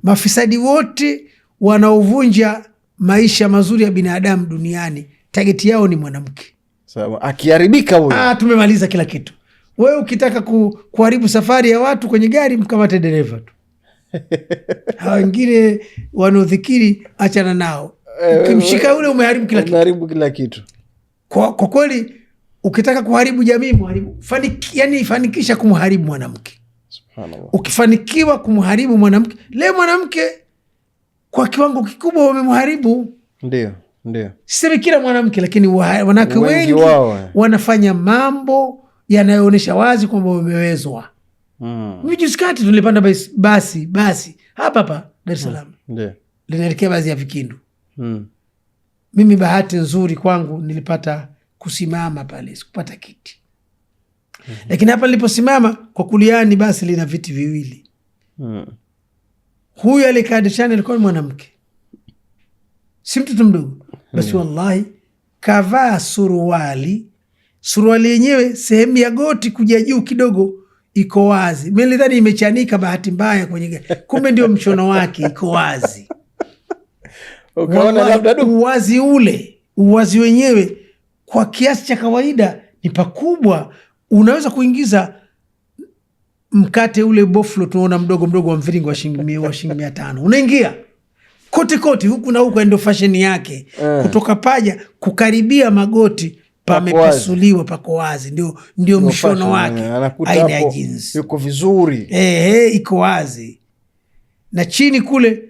B: mafisadi wote wanaovunja maisha mazuri ya binadamu duniani, target yao ni mwanamke.
A: Sawa, akiharibika huyo,
B: tumemaliza kila kitu. Wewe ukitaka kuharibu safari ya watu kwenye gari, mkamate dereva tu. Hawa wengine wanaodhikiri achana nao. Ukimshika ule umeharibu kila kitu.
A: Umeharibu kila kitu.
B: Kwa kweli ukitaka kuharibu jamii, fanikisha kumharibu mwanamke.
A: Subhanallah.
B: Ukifanikiwa kumharibu mwanamke, leo mwanamke kwa kiwango kikubwa wamemharibu.
A: Ndio.
B: Sisemi kila mwanamke, lakini wanawake wengi wanafanya mambo yanayoonyesha wazi kwamba wamewezwa. Juzi kati tulipanda basi hapa Dar es Salaam.
A: Ndio.
B: Linaelekea baadhi ya Vikindu. Mimi bahati nzuri kwangu nilipata kusimama pale, sikupata kiti. Lakini hapa niliposimama kwa kuliani basi lina viti viwili. Huyu alikaa dirishani alikuwa ni mwanamke. Si mtoto mdogo. Basi wallahi kavaa suruali yenyewe sehemu ya goti kuja juu kidogo iko wazi. Mimi nilidhani imechanika bahati mbaya kwenye gari. Kumbe ndio mshono wake iko wazi.
A: Ukaona labda
B: uwazi wenyewe kwa kiasi cha kawaida ni pakubwa. Unaweza kuingiza mkate ule boflo tunaona mdogo mdogo wa mviringo wa shilingi 500. Unaingia kote huku na huku, ndio fashion yake. Kutoka paja kukaribia magoti pamepasuliwa, pako wazi, ndio mshono wake. Aina ya jeans.
A: Yuko vizuri.
B: Iko wazi. Na chini kule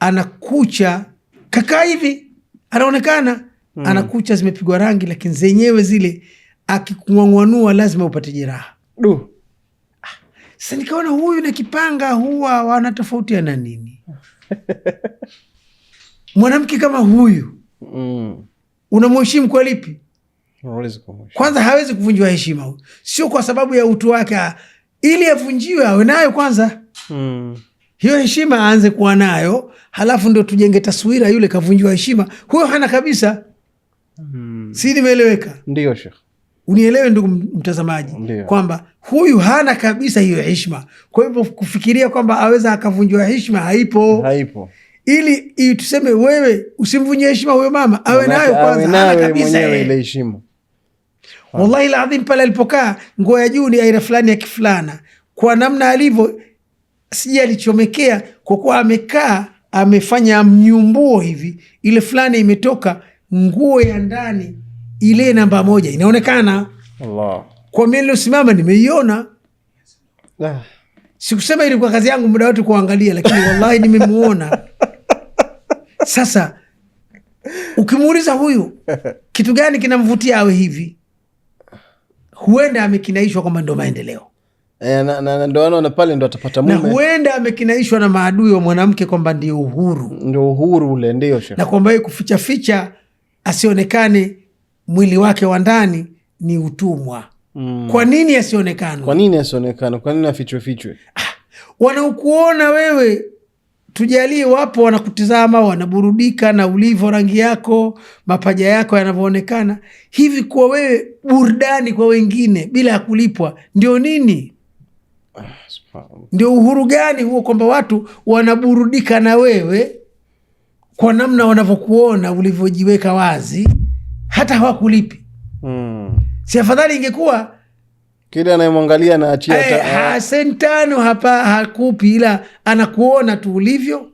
B: anakucha kaka hivi anaonekana anakucha zimepigwa rangi, lakini zenyewe zile akikuangwanua lazima upate jeraha. Sasa nikaona huyu na kipanga huwa wanatofautiana nini? Mwanamke kama huyu unamheshimu kwa lipi? Kwanza hawezi kuvunjiwa heshima. Sio kwa sababu ya utu wake, ili avunjiwe awe nayo kwanza. Hiyo heshima aanze kuwa nayo, halafu ndio tujenge taswira yule kavunjiwa heshima. Huyo hana kabisa. Si nimeeleweka?
A: Ndio Sheikh.
B: Unielewe ndugu mtazamaji, kwamba huyu hana kabisa hiyo heshima. Kwa hivyo kufikiria kwamba aweza akavunjiwa heshima haipo. Ili tuseme wewe usimvunjie heshima huyo mama, awe nayo kwanza, hana kabisa
A: ile heshima.
B: Wallahi alazim, pale alipokaa nguo ya juu ni aina fulani ya kifulana. Kwa namna alivyo sija alichomekea, kwa kuwa amekaa amefanya mnyumbuo hivi, ile fulani imetoka, nguo ya ndani ile namba 1 inaonekana.
A: Allah.
B: Kwa mimi nilosimama nimeiona. Sikusema ili kwa kazi yangu muda wote kuangalia, lakini wallahi nimemuona. Sasa ukimuuliza huyu kitu gani kinamvutia awe hivi, huenda amekinaishwa kwamba ndo maendeleo.
A: Na ndo anaona pale ndo atapata mume.
B: Na huenda amekinaishwa na maadui wa mwanamke kwamba ndio uhuru.
A: Ndio uhuru ule, ndio Sheikh.
B: Na kwamba yeye kuficha asionekane mwili wake wa ndani ni utumwa. Kwa nini asionekane?
A: Kwa nini afichwe?
B: Wanaokuona wewe, tujalie wapo wanakutizama, wanaburudika na ulivyo, rangi yako, mapaja yako yanavyoonekana. Hivi kwa wewe burudani kwa wengine bila ya kulipwa ndio nini? Ndio uhuru gani huo, kwamba watu wanaburudika na wewe kwa namna wanavyokuona ulivyojiweka wazi hata hawakulipi? Si afadhali ingekuwa
A: Kile anayemwangalia na achia
B: sentano hapa hakupi, ila anakuona tu ulivyo.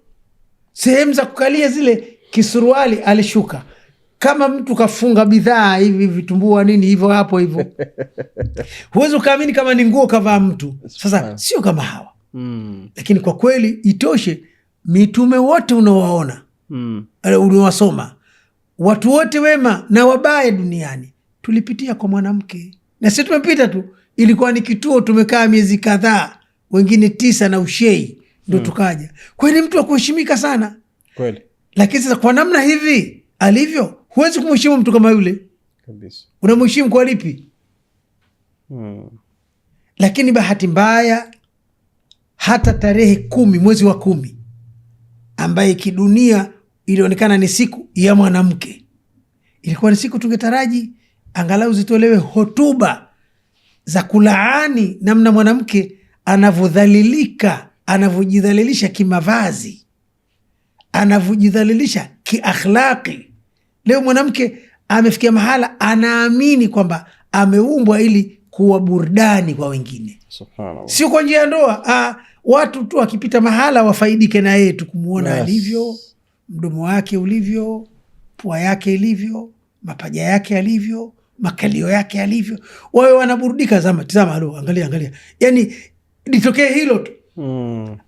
B: Sehemu za kukalia zile kisuruali alishuka kama mtu kafunga bidhaa hivi vitumbua nini hivyo hapo hivyo. Huwezi ukaamini kama ni nguo kavaa mtu. Sasa sio kama hawa. Lakini kwa kweli itoshe, mitume wote unawaona, unawasoma, watu wote wema na wabaya duniani tulipitia kwa mwanamke. Na sisi tumepita tu, ilikuwa ni kituo, tumekaa miezi kadhaa, wengine 9 na ushei ndio tukaja. Kweli mtu wa kuheshimika sana
A: kweli.
B: Lakini sasa kwa namna hivi alivyo, huwezi kumheshimu mtu kama yule
A: kabisa.
B: Unamheshimu kwa lipi? Lakini bahati mbaya, hata tarehe 10 mwezi wa 10 ambaye kidunia ilionekana ni siku ya mwanamke, ilikuwa ni siku tungetaraji angalau zitolewe hotuba za kulaani namna mwanamke anavyodhalilika, anavyojidhalilisha kimavazi, anavyojidhalilisha kiakhlaqi. Leo mwanamke amefikia mahala anaamini kwamba ameumbwa ili kuwa burudani kwa wengine.
A: Subhanallah.
B: Sio kwa njia ya ndoa. Watu tu akipita mahala wafaidike na yeye tu, kumuona alivyo, mdomo wake ulivyo, pua yake ilivyo, mapaja yake alivyo, makalio yake alivyo, wawe wanaburudika. Tazama, alo, angalia. Yani litokee hilo tu.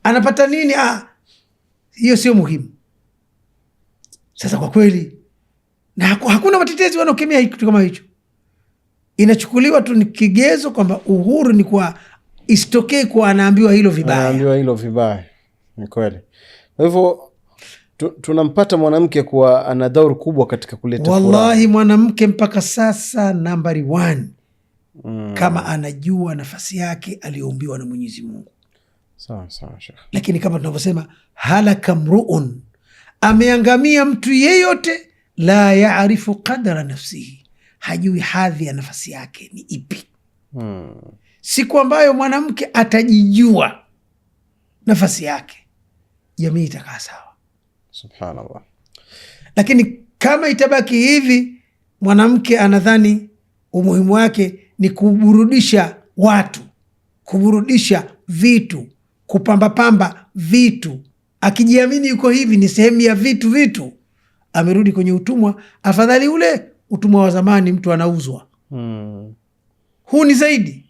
B: Anapata nini? Hiyo sio muhimu. Sasa kwa kweli, na hakuna watetezi wanaokemea kitu kama hicho. Inachukuliwa tu ni kigezo kwamba uhuru ni kwa isitokee kwa anaambiwa hilo vibaya.
A: Ni kweli. Kwa hivyo tunampata mwanamke kuwa ana dauri kubwa katika kuleta furaha.
B: Wallahi, mwanamke mpaka sasa nambari 1 kama anajua nafasi yake aliyoumbiwa na Mwenyezi Mungu.
A: Sawa Sheikh.
B: Lakini kama tunavyosema, halaka mruun, ameangamia mtu yeyote, la yaarifu qadra nafsihi, hajui hadhi ya nafasi yake ni ipi. Siku ambayo mwanamke atajijua nafasi yake, jamii itakaa sawa.
A: Subhanallah.
B: Lakini kama itabaki hivi, mwanamke anadhani umuhimu wake ni kuburudisha watu, kuburudisha vitu, kupambapamba vitu, akijiamini yuko hivi, ni sehemu ya vitu, amerudi kwenye utumwa. Afadhali ule utumwa wa zamani, mtu anauzwa. Huu ni zaidi,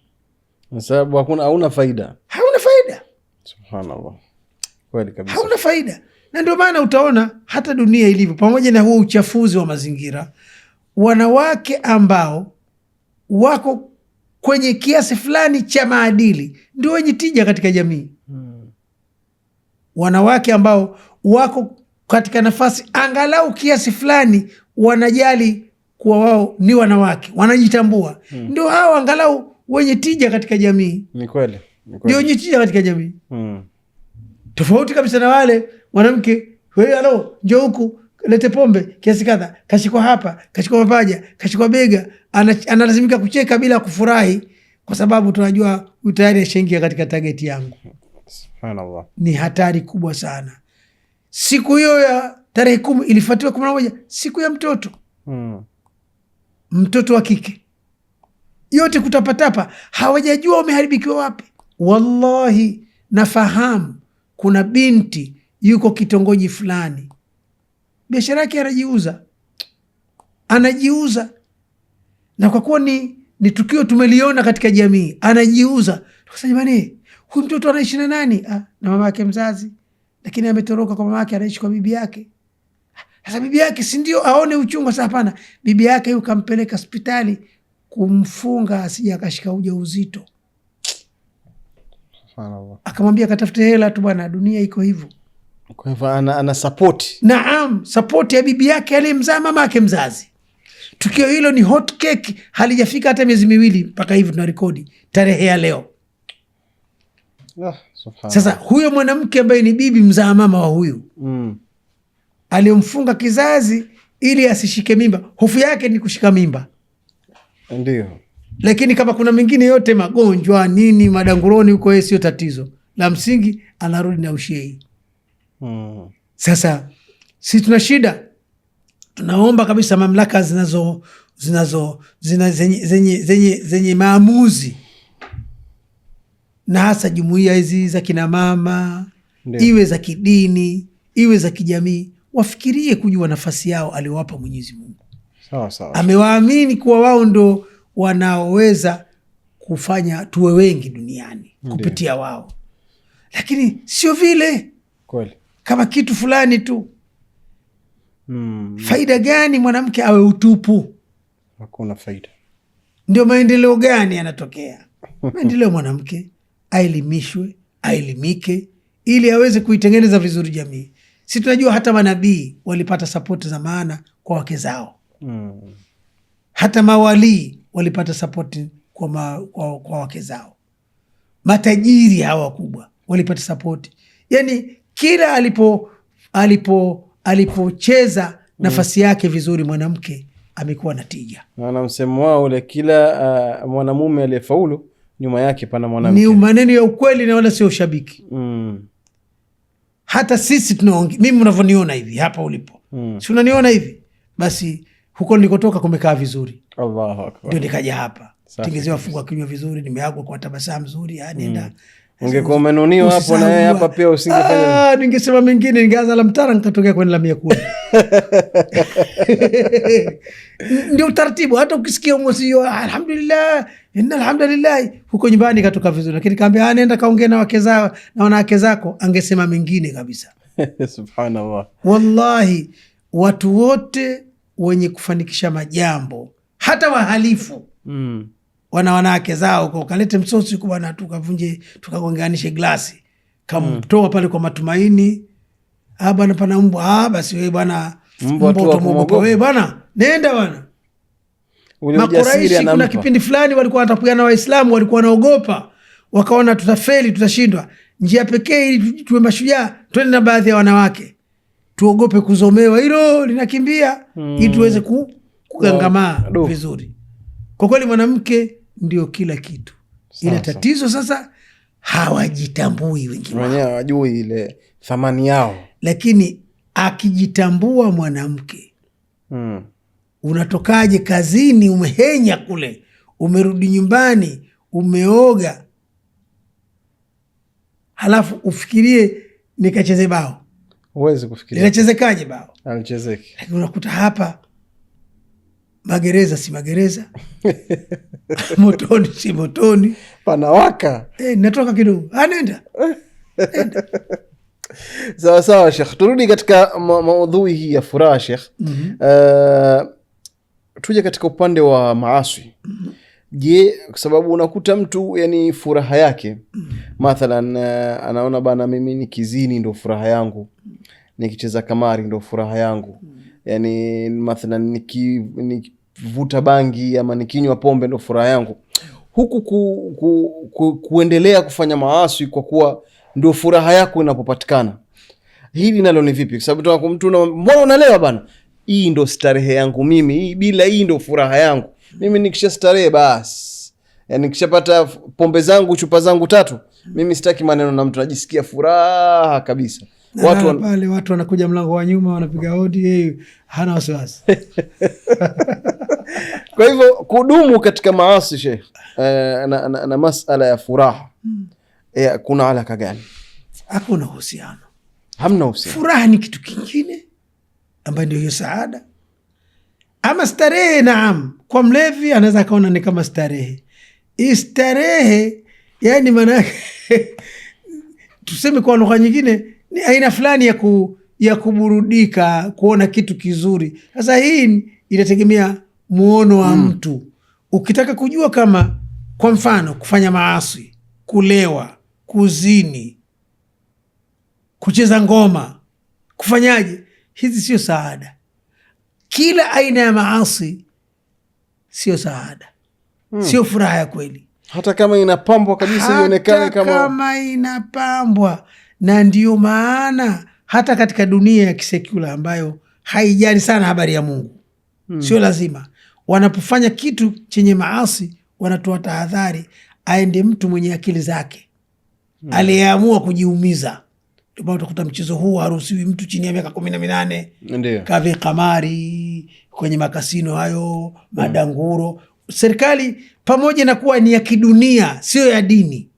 A: kwa sababu hauna faida. Subhanallah. Kweli kabisa.
B: Hauna faida. Na ndio maana utaona hata dunia ilivyo, pamoja na huo uchafuzi wa mazingira, wanawake ambao wako kwenye kiasi fulani cha maadili ndio wenye tija katika jamii. Wanawake ambao wako katika nafasi angalau kiasi fulani, wanajali kuwa wao ni wanawake, wanajitambua, ndio hao angalau wenye tija katika jamii.
A: Ni kweli.
B: Ndio wenye tija katika jamii. Tofauti kabisa na wale mwanamke, wewe alo, njoo huku, lete pombe kiasi kadha, kashikwa hapa, kashikwa mapaja, kashikwa bega, analazimika kucheka bila kufurahi, kwa sababu tunajua tayari ashaingia katika targeti yangu.
A: Subhanallah.
B: Ni hatari kubwa sana. Siku hiyo ya tarehe 10 ilifuatiwa 11 siku ya mtoto. Mtoto wa kike, yote kutapatapa, hawajajua wameharibikiwa wapi. Wallahi, nafahamu kuna binti yuko kitongoji fulani, biashara yake anajiuza, na kwa kuwa ni tukio tumeliona katika jamii, anajiuza. Tukasema, jamani, huyu mtoto anaishi na nani? Na mama yake mzazi, lakini ametoroka kwa mama yake, anaishi kwa bibi yake. Sasa bibi yake si ndio aone uchungu? Sasa hapana, bibi yake yu kampeleka hospitali kumfunga asije akashika ujauzito. Akamwambia katafute hela tu bwana, dunia iko hivyo.
A: Kwa hivyo ana support.
B: Naam, support ya bibi yake aliyemzaa mama yake mzazi. Tukio hilo ni hot cake, halijafika hata miezi 2 mpaka hivi tunarekodi tarehe ya leo. Sasa huyo mwanamke ambaye ni bibi mzaa mama wa huyu aliyomfunga kizazi ili asishike mimba, hofu yake ni kushika mimba.
A: Ndio.
B: Lakini kama kuna mengine yote, magonjwa nini, madanguroni huko, yeye sio tatizo. La msingi anarudi na ushei. Sasa si tuna shida, tunaomba kabisa mamlaka zenye maamuzi na hasa jumuiya hizi za kina mama, iwe za kidini, iwe za kijamii, wafikirie kujua nafasi yao aliowapa Mwenyezi Mungu.
A: Sawa.
B: Amewaamini kuwa wao ndo wanaoweza kufanya tuwe wengi duniani kupitia wao, lakini sio vile
A: kweli
B: kama kitu fulani tu. Faida gani mwanamke awe utupu?
A: Hakuna faida.
B: Ndio maendeleo gani yanatokea? Maendeleo mwanamke aelimishwe, aelimike ili aweze kuitengeneza vizuri jamii. Si tunajua hata manabii walipata sapoti za maana kwa wake zao. Hata mawalii walipata sapoti kwa wake zao. Matajiri hawa wakubwa walipata sapoti. Yani kila alipocheza nafasi yake vizuri mwanamke amekuwa na tija.
A: Na msemo wao ule, kila mwanamume aliyefaulu nyuma yake pana mwanamke.
B: Ni maneno ya ukweli na wala sio ushabiki. Hata sisi tunaongea, mimi unavyoniona hivi hapa ulipo, si unaniona hivi, basi huko nilikotoka kumekaa vizuri.
A: Allahu Akbar.
B: Ndio nikaja hapa. Tengezewa fungua kinywa vizuri, nimeagwa kwa tabasamu nzuri, nenda.
A: Ungekuwa umenuniwa hapo na yeye hapa pia usingefanya.
B: Ningesema mengine, ningeanza la Mtara nikatokea kwenda la Miakuni. Ndio utaratibu. Hata ukisikia umosio alhamdulillah, inna alhamdulillah, huko nyumbani katoka vizuri, lakini kaambia nenda kaongea na wake zao na wanawake zako, angesema mengine kabisa.
A: Subhanallah.
B: Wallahi watu wote wenye kufanikisha majambo, hata wahalifu wanawake zao kwa kalete msosi kwa bwana, tukavunje tukagonganishe glasi, kamtoa pale kwa matumaini. Bwana pana mbwa, basi wewe bwana mbwa tumogopa wewe bwana, nenda bwana. Makuraishi kuna kipindi fulani walikuwa watapiana Waislamu, walikuwa wanaogopa, wakaona tutafeli, tutashindwa. Njia pekee ili tuwe mashujaa, twende na baadhi ya wanawake, tuogope kuzomewa, hilo linakimbia, ili tuweze kugangamaa vizuri. Kwa kweli mwanamke ndio kila kitu. Ila tatizo sasa hawajitambui wengi wao.
A: Hawajui ile thamani yao.
B: Lakini akijitambua mwanamke, unatokaje kazini umehenya kule, umerudi nyumbani umeoga, halafu ufikirie nikacheze bao.
A: Huwezi kufikiria.
B: Linachezekaje bao?
A: Alichezeki.
B: Lakini unakuta hapa magereza si magereza, motoni si motoni,
A: panawaka.
B: Natoka kidogo, nenda.
A: Sawa Sheikh, turudi katika maudhui hii ya furaha Sheikh. Tuje katika upande wa maasi. Je, kwa sababu unakuta mtu yani furaha yake mathalan anaona bana, mimi nikizini ndo furaha yangu, nikicheza kamari ndo furaha yangu, yani mathalan nikivuta bangi ama nikinywa pombe ndo furaha yangu, huku kuendelea kufanya maasi kwa kuwa ndo furaha yako inapopatikana. Hili nalo ni vipi? Kwa sababu mtu mbona unalewa bana, hii ndo starehe yangu mimi, hii bila hii ndo furaha yangu mimi, nikisha starehe basi, yani nikishapata pombe zangu chupa zangu 3 mimi sitaki maneno na mtu, najisikia furaha kabisa.
B: Pale watu wanakuja mlango wa nyuma wanapiga hodi, hana wasiwasi.
A: Kwa hivyo kudumu katika maasi Sheikh, na masala ya furaha kuna alaka gani?
B: Hakuna uhusiano.
A: Hamna uhusiano.
B: Furaha ni kitu kingine ambayo ndio hiyo saada. Ama starehe, naam, kwa mlevi anaweza akaona ni kama starehe. Starehe yani maana tuseme kwa lugha nyingine ni aina fulani ya kuburudika, kuona kitu kizuri. Sasa hii inategemea muono wa mtu. Ukitaka kujua kama kwa mfano kufanya maasi, kulewa, kuzini, kucheza ngoma, kufanyaje, hizi sio saada. Kila aina ya maasi sio saada, sio furaha ya kweli,
A: hata kama inapambwa kabisa ionekane
B: kama inapambwa. Na ndio maana hata katika dunia ya kisekula ambayo haijali sana habari ya Mungu, sio lazima, wanapofanya kitu chenye maasi wanatoa tahadhari, aende mtu mwenye akili zake, aliyeamua kujiumiza. Ndio maana utakuta mchezo huu haruhusiwi mtu chini ya miaka 18.
A: Ndio
B: Kave kamari kwenye makasino hayo, madanguro. Serikali pamoja na kuwa ni ya kidunia, sio ya dini,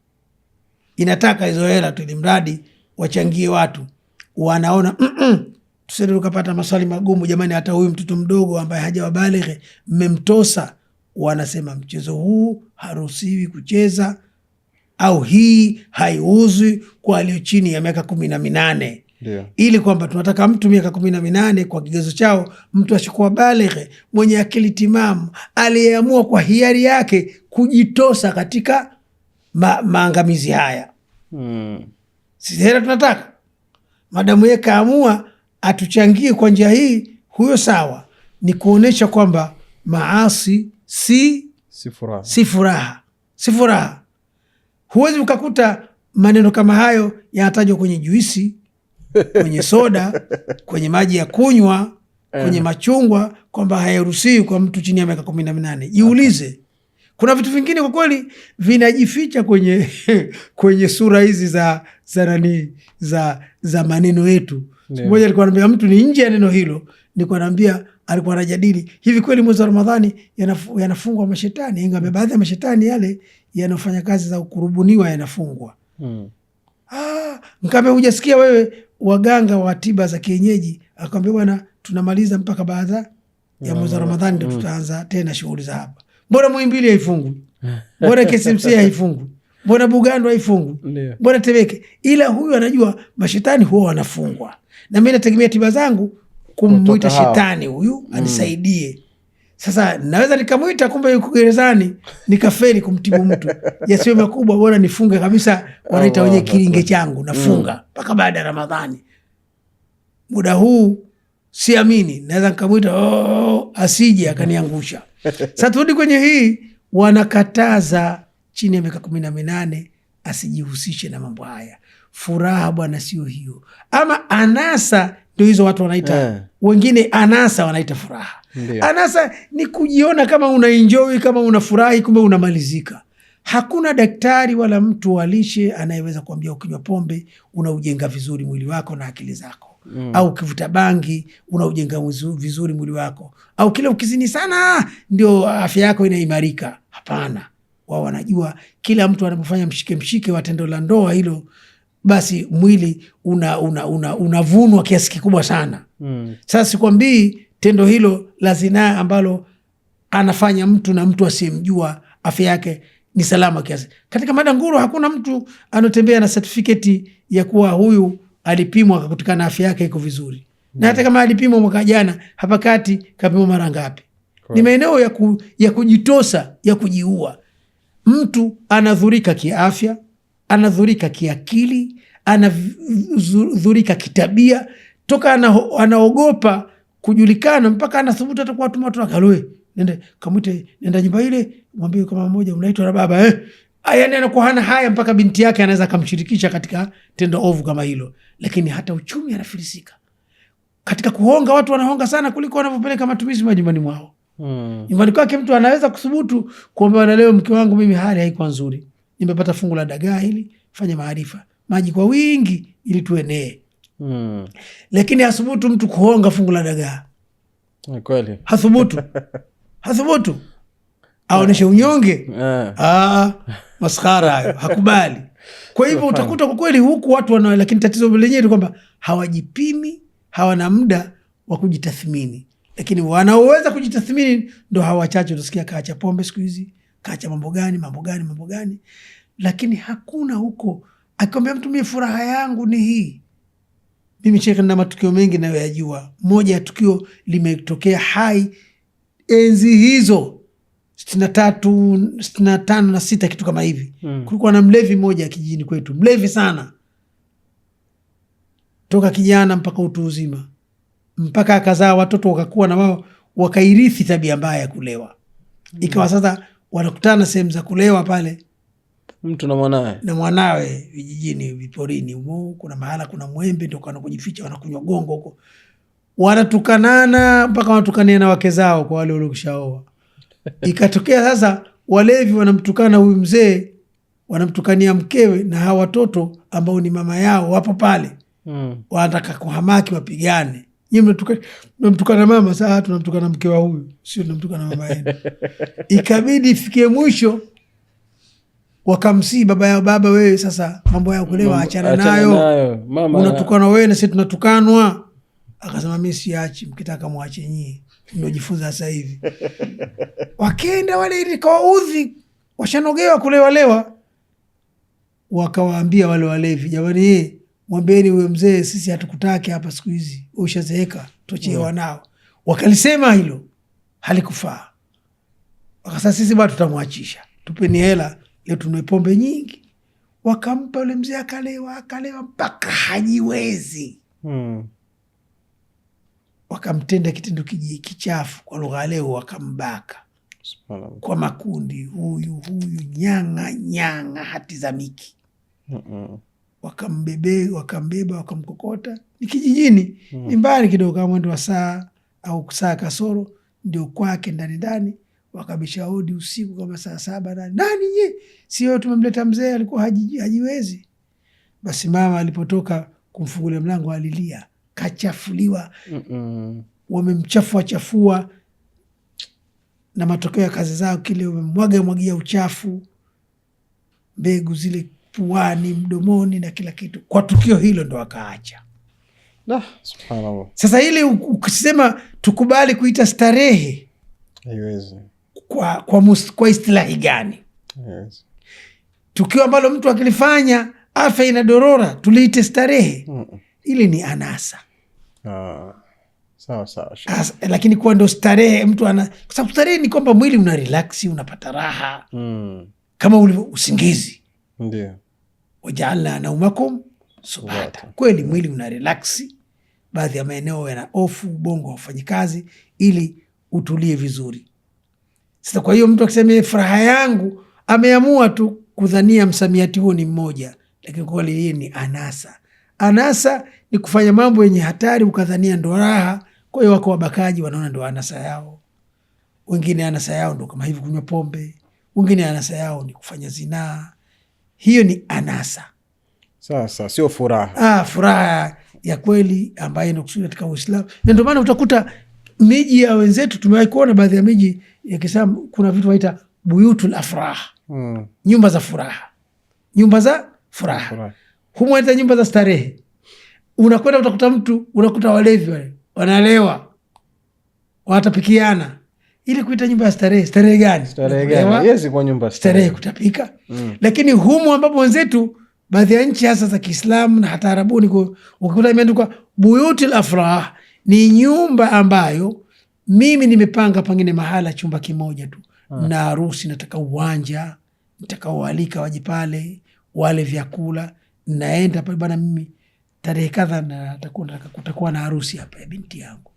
B: inataka hizo hela tu, ili mradi wachangie watu. Wanaona tusende tukapata maswali magumu, jamani, hata huyu mtoto mdogo ambaye hajawabalighi mmemtosa. Wanasema mchezo huu haruhusiwi kucheza, au hii haiuzwi kwa walio chini ya miaka 18.
A: Yeah.
B: Ili kwamba tunataka mtu miaka 18 kwa kigezo chao, mtu ashikuwa balighi, mwenye akili timamu, aliyeamua kwa hiari yake kujitosa katika maangamizi haya. Sisi hela tunataka, madamu yeye kaamua atuchangie kwa njia hii, huyo sawa. Ni kuonesha kwamba maasi si furaha. Huwezi ukakuta maneno kama hayo yanatajwa kwenye juisi, kwenye soda, kwenye maji ya kunywa, kwenye machungwa, kwamba hayaruhusiwi kwa mtu chini ya miaka 18. Jiulize, kuna vitu vingine kwa kweli vinajificha kwenye sura hizi za maneno yetu. Siku moja alikuwa anambia mtu ni nje ya neno hilo, nilikuwa naambia, alikuwa anajadili hivi, kweli mwezi wa Ramadhani yanafungwa mashetani? Ingawa baadhi ya mashetani yale yanafanya kazi za kurubuniwa yanafungwa. Nikamwambia, hujasikia wewe waganga wa tiba za kienyeji? Akamwambia, bwana, tunamaliza mpaka baada ya mwezi wa Ramadhani ndio tutaanza tena shughuli za hapa. Mbona Muhimbili haifungwi? Mbona KCMC haifungwi? Mbona Bugando haifungwi? Mbona Temeke? Ila huyu anajua mashetani huwa wanafungwa, na mimi nategemea tiba zangu kumwita shetani huyu anisaidie. Sasa naweza nikamwita, kumbe yuko gerezani, nikafeli kumtibu mtu. Yasiwe makubwa, bora nifunge kabisa. Wanaita wenye kiringe changu, nafunga mpaka baada ya Ramadhani. Muda huu siamini, naweza nikamwita asije akaniangusha. Sasa turudi kwenye hii, wanakataza chini ya miaka 18 asijihusishe na mambo haya. Furaha bwana sio hiyo, ama anasa ndio hizo watu wanaita wengine anasa, wanaita furaha. Anasa ni kujiona kama unaenjoy, kama unafurahi, kumbe unamalizika. Hakuna daktari wala mtu wa lishe anayeweza kuambia ukinywa pombe unaujenga vizuri mwili wako na akili zako, au ukivuta bangi unaujenga vizuri mwili wako, au kila ukizini sana ndio afya yako inaimarika. Hapana, wao wanajua kila mtu anapofanya mshike wa tendo la ndoa hilo, basi mwili unavunwa kiasi kikubwa sana. Sasa sikwambii tendo hilo la zinaa ambalo anafanya mtu na mtu asiyemjua afya yake ni salama kiasi. Katika Madanguro hakuna mtu anotembea na certificate ya kuwa huyu alipimwa akakutikana afya yake iko vizuri. Na hata kama alipimwa mwaka jana, hapa kati kapimwa mara ngapi? Ni maeneo ya kujitosa, ya kujiua. Mtu anadhurika kiafya, anadhurika kiakili, anadhurika kitabia, toka anaogopa kujulikana mpaka anathubutu hata kwa watu wakaloe. Nenda nyumba ile, mwambie kama mmoja unaitwa na baba yaani anakuwa hana haya, mpaka binti yake anaweza kumshirikisha katika tendo ovu kama hilo. Lakini hata uchumi anafilisika. Katika kuhonga, watu wanahonga sana kuliko wanavyopeleka matumizi majumbani mwao. Nyumbani kwake mtu anaweza kuthubutu kuomba, na leo mke wangu mimi hali haikuwa nzuri, nimepata fungu la dagaa hili, fanya maarifa, maji kwa wingi ili tuenee. Lakini hathubutu mtu kuhonga fungu la dagaa.
A: Kweli hathubutu
B: aoneshe unyonge. Maskhara hayo, hakubali. Kwa hivyo utakuta kwa kweli huku watu lakini tatizo lenyewe ni kwamba hawajipimi, hawana muda wa kujitathmini. Lakini wanaoweza kujitathmini ndo hawa wachache. Utasikia kaacha pombe siku hizi, kaacha mambo gani. Lakini hakuna huko akikwambia mtu mimi furaha yangu ni hii. Mimi Sheikh, na matukio mengi nayo yajua. Moja ya tukio limetokea Hai enzi hizo 63, 65 na 6, kitu kama hivi. Kulikuwa na mlevi mmoja kijijini kwetu, mlevi sana, toka kijana mpaka utu uzima, mpaka akazaa watoto wakakuwa na wao wakairithi tabia mbaya ya kulewa. Ikawa sasa wanakutana sehemu za kulewa pale,
A: mtu na mwanawe
B: vijijini, viporini huko. Kuna mahala kuna mwembe, ndio kana kujificha, wanakunywa gongo huko, wanatukanana mpaka wanatukania na wake zao kwa wale waliokishaoa. Ikatokea sasa walevi wanamtukana huyu mzee, wanamtukania mkewe, na hawa watoto ambao ni mama yao wapo pale. Wanataka kuhamaki wapigane. Nyinyi mnamtukana mama, sasa tunamtukana mke wa huyu, sio tunamtukana mama yenu. Ikabidi ifikie mwisho wakamsii baba yao, baba wewe sasa mambo ya kulewa achana nayo, unatukana wewe na sisi tunatukanwa. Akasema mimi siachi, mkitaka muache nyie, mnajifunza sasa hivi. Wakaenda wale ili kawaudhi, washanogewa kulewa, wakawaambia wale walevi, jamani mwambieni huyo mzee sisi hatukutaki hapa siku hizi, ushazeeka tuachie wanao. Wakalisema hilo halikufaa. Wakasema sisi bado tutamwachisha, tupeni hela leo tunwe pombe nyingi. Wakampa yule mzee akalewa mpaka hajiwezi. Wakamtenda kitendo kichafu, kwa lugha leo wakambaka kwa makundi, huyu nyanga hatizamiki. Wakambeba wakamkokota. Ni kijijini, ni mbali kidogo, kama mwendo wa saa au saa kasoro ndio kwake ndani. Wakabisha hodi usiku kama saa 7, nani nye? Sio tumemleta mzee alikuwa hajiwezi. Basi mama alipotoka kumfungulia mlango alilia, kachafuliwa. Wamemchafua na matokeo ya kazi zao kile, wamemwagia uchafu, mbegu zile puani, mdomoni na kila kitu. Kwa tukio hilo ndo akaacha.
A: Subhanallah.
B: Sasa ile ukisema tukubali kuita starehe,
A: haiwezi.
B: Kwa istilahi gani?
A: Yes.
B: Tukio ambalo mtu akilifanya afya inadorora tuliite starehe? Ile ni anasa.
A: Sawa.
B: Lakini kuwa ndo starehe mtu kwa sababu starehe ni kwamba mwili una relaksi, unapata raha. Kama usingizi.
A: Ndio.
B: Waja'alna naumakum subata. Kweli mwili una relaksi, baadhi ya maeneo yana ofu, ubongo haufanyi kazi ili utulie vizuri. Sasa kwa hiyo mtu akisema furaha yangu, ameamua tu kudhania msamiati huo ni mmoja, lakini kwa kweli yeye ni anasa. Anasa ni kufanya mambo yenye hatari ukadhania ndo raha. Kwa hiyo wako wabakaji wanaona ndo anasa yao. Wengine anasa yao ndo kama hivi kunywa pombe. Wengine anasa yao ni kufanya zinaa. Hiyo ni anasa.
A: Sasa sio furaha.
B: Furaha ya kweli ambayo inakusudia katika Uislamu. Na ndio maana utakuta miji ya wenzetu, tumewahi kuona baadhi ya miji ya Kiislamu kuna vitu waita buyutul afrah. Nyumba za furaha. Humu waita nyumba za starehe. Unakwenda unakuta walevi wale wanalewa, watapikiana. Ili kuita nyumba ya starehe. Starehe gani?
A: Yes, kwa nyumba
B: starehe kutapika. Lakini humu ambapo wenzetu baadhi ya nchi hasa za Kiislamu na hata Arabuni, ukikuta imeandikwa buyutul afrah, ni nyumba ambayo mimi nimepanga pengine mahala chumba kimoja tu, na harusi, nataka uwanja, nataka waalika waje pale wale vyakula, naenda pale bana, mimi tarehe kadha na kutakuwa na harusi hapa ya binti yangu.